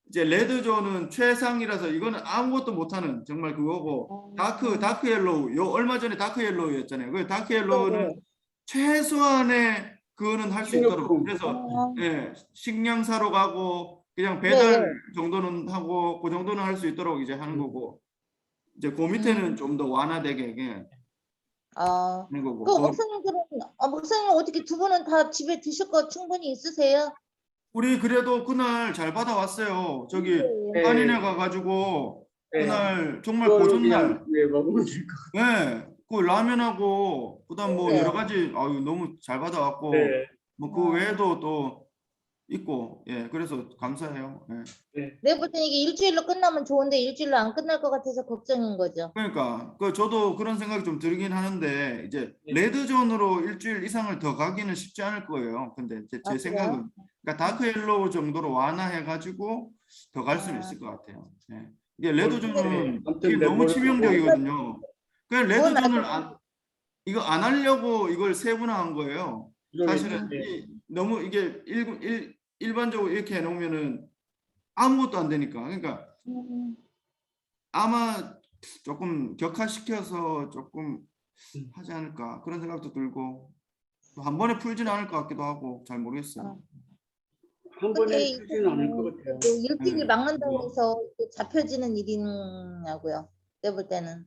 이제 레드존은 최상이라서 이거는 아무것도 못하는 정말 그거고 다크 옐로우 요 얼마 전에 다크 옐로우였잖아요. 그 다크 옐로우는 최소한의 그거는 할 수 있도록 그래서 식량 사러 가고 그냥 배달 정도는 하고 그 정도는 할 수 있도록 이제 하는 거고 이제 그 밑에는 좀 더 완화되게 하는 거고. 그 목사님들은 목사님 어떻게 두 분은 다 집에 드실 거 충분히 있으세요? 우리 그래도 그날 잘 받아왔어요. 저기 네. 한인회 가가지고 네. 그날 정말 그거는 고전날. 그냥, 먹으면 될 것 네, 그 라면하고 그다음 뭐 네. 여러 가지 너무 잘 받아왔고 같아요. 네. 뭐 그 외에도 또 있고 그래서 감사해요. 내가 볼 때는 이게 일주일로 끝나면 좋은데 일주일로 안 끝날 것 같아서 걱정인 거죠. 그러니까 저도 그런 생각이 좀 들긴 하는데 이제 네. 레드존으로 일주일 이상을 더 가기는 쉽지 않을 거예요. 근데 제 그래요? 생각은 그러니까 다크 옐로우 정도로 완화해가지고 더 갈 수는 아. 있을 것 같아요. 이게 레드존은 아무튼 이게 네, 너무 뭐- 치명적이거든요. 그냥 레드존을 아주- 이거 안 하려고 이걸 세분화한 거예요. 사실은 네. 너무 이게 일반적으로 이렇게 해놓으면은 아무것도 안 되니까. 그러니까 아마 조금 격화시켜서 조금 하지 않을까 그런 생각도 들고 또 한 번에 풀지는 않을 것 같기도 하고 잘 모르겠어요. 한 번에 풀지는 않을 것 같아요. 그 일주일 네. 막는다고 해서 잡혀지는 일이냐고요. 내가 볼 때는.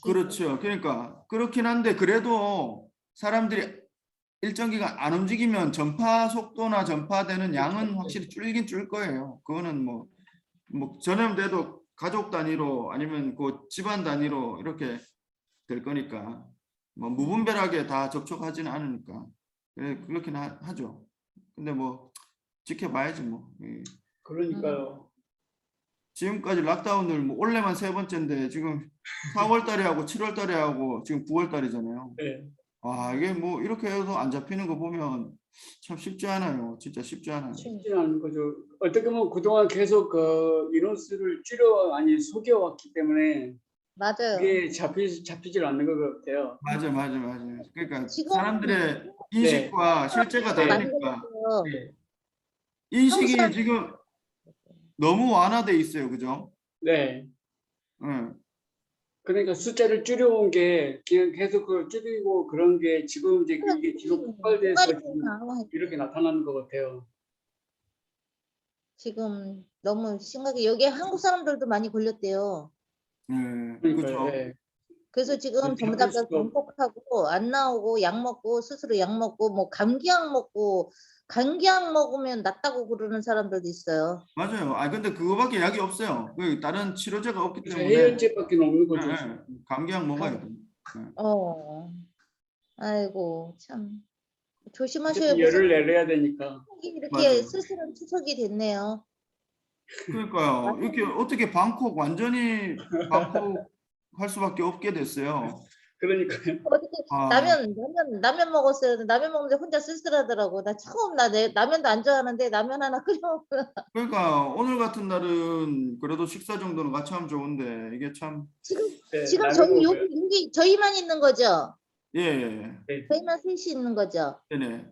그렇죠. 그러니까 그렇긴 한데 그래도 사람들이 일정 기간 안 움직이면 전파 속도나 전파되는 양은 확실히 줄긴 줄 거예요. 그거는 뭐 전염돼도 가족 단위로 아니면 그 집안 단위로 이렇게 될 거니까 뭐 무분별하게 다 접촉하지는 않으니까 그렇긴 하죠. 근데 뭐 지켜봐야지 뭐. 그러니까요. 지금까지 락다운을 뭐 올해만 3번째인데 지금 4월 달에 하고 7월 달에 하고 지금 9월 달이잖아요. 네. 이게 뭐 이렇게 해서 안 잡히는 거 보면 참 쉽지 않아요. 진짜 쉽지 않아요. 쉽지 않은 거죠. 어떻게 보면 그동안 계속 그 인원수를 속여왔기 때문에 맞아요. 그게 잡히질 않는 것 같아요. 맞아. 그러니까 지금- 사람들의 인식과 실제가 네. 다르니까 네. 인식이 항상- 지금 너무 완화돼 있어요. 그죠? 네. 응. 그러니까 숫자를 줄여온 게 그냥 계속 그걸 줄이고 그런 게 지금 이제 이게 지금 폭발돼서 지금 이렇게 나타나는 것 같아요. 지금 너무 심하게 여기 한국 사람들도 많이 걸렸대요. 네, 그러니까 그렇죠. 예. 그래서 지금 전부 다 잡을 수가 없- 방콕하고 안 나오고 약 먹고 스스로 약 먹고 뭐 감기약 먹고 감기약 먹으면 낫다고 그러는 사람들도 있어요. 맞아요. 아 근데 그거밖에 약이 없어요. 그 다른 치료제가 없기 그래서 때문에 해열제밖에 없는 거죠. 네, 네. 감기약 먹어야 돼요. 아이고 참 조심하셔야 어쨌든 열을 내려야 되니까. 이렇게 맞아요. 쓸쓸한 추석이 됐네요. 그러니까요. 이렇게 어떻게 방콕 완전히 방콕 할 수밖에 없게 됐어요. 그러니까요. 어떻게 아. 라면 먹었어요. 라면 먹는데 혼자 쓸쓸하더라고. 나 처음 라면도 안 좋아하는데 라면 하나 끓여 먹으면 그러니까 오늘 같은 날은 그래도 식사 정도는 같이 하면 좋은데 이게 참 네, 지금 라면 저희 먹어요. 여기 저희만 있는 거죠? 예, 저희만 셋이 있는 거죠? 네네.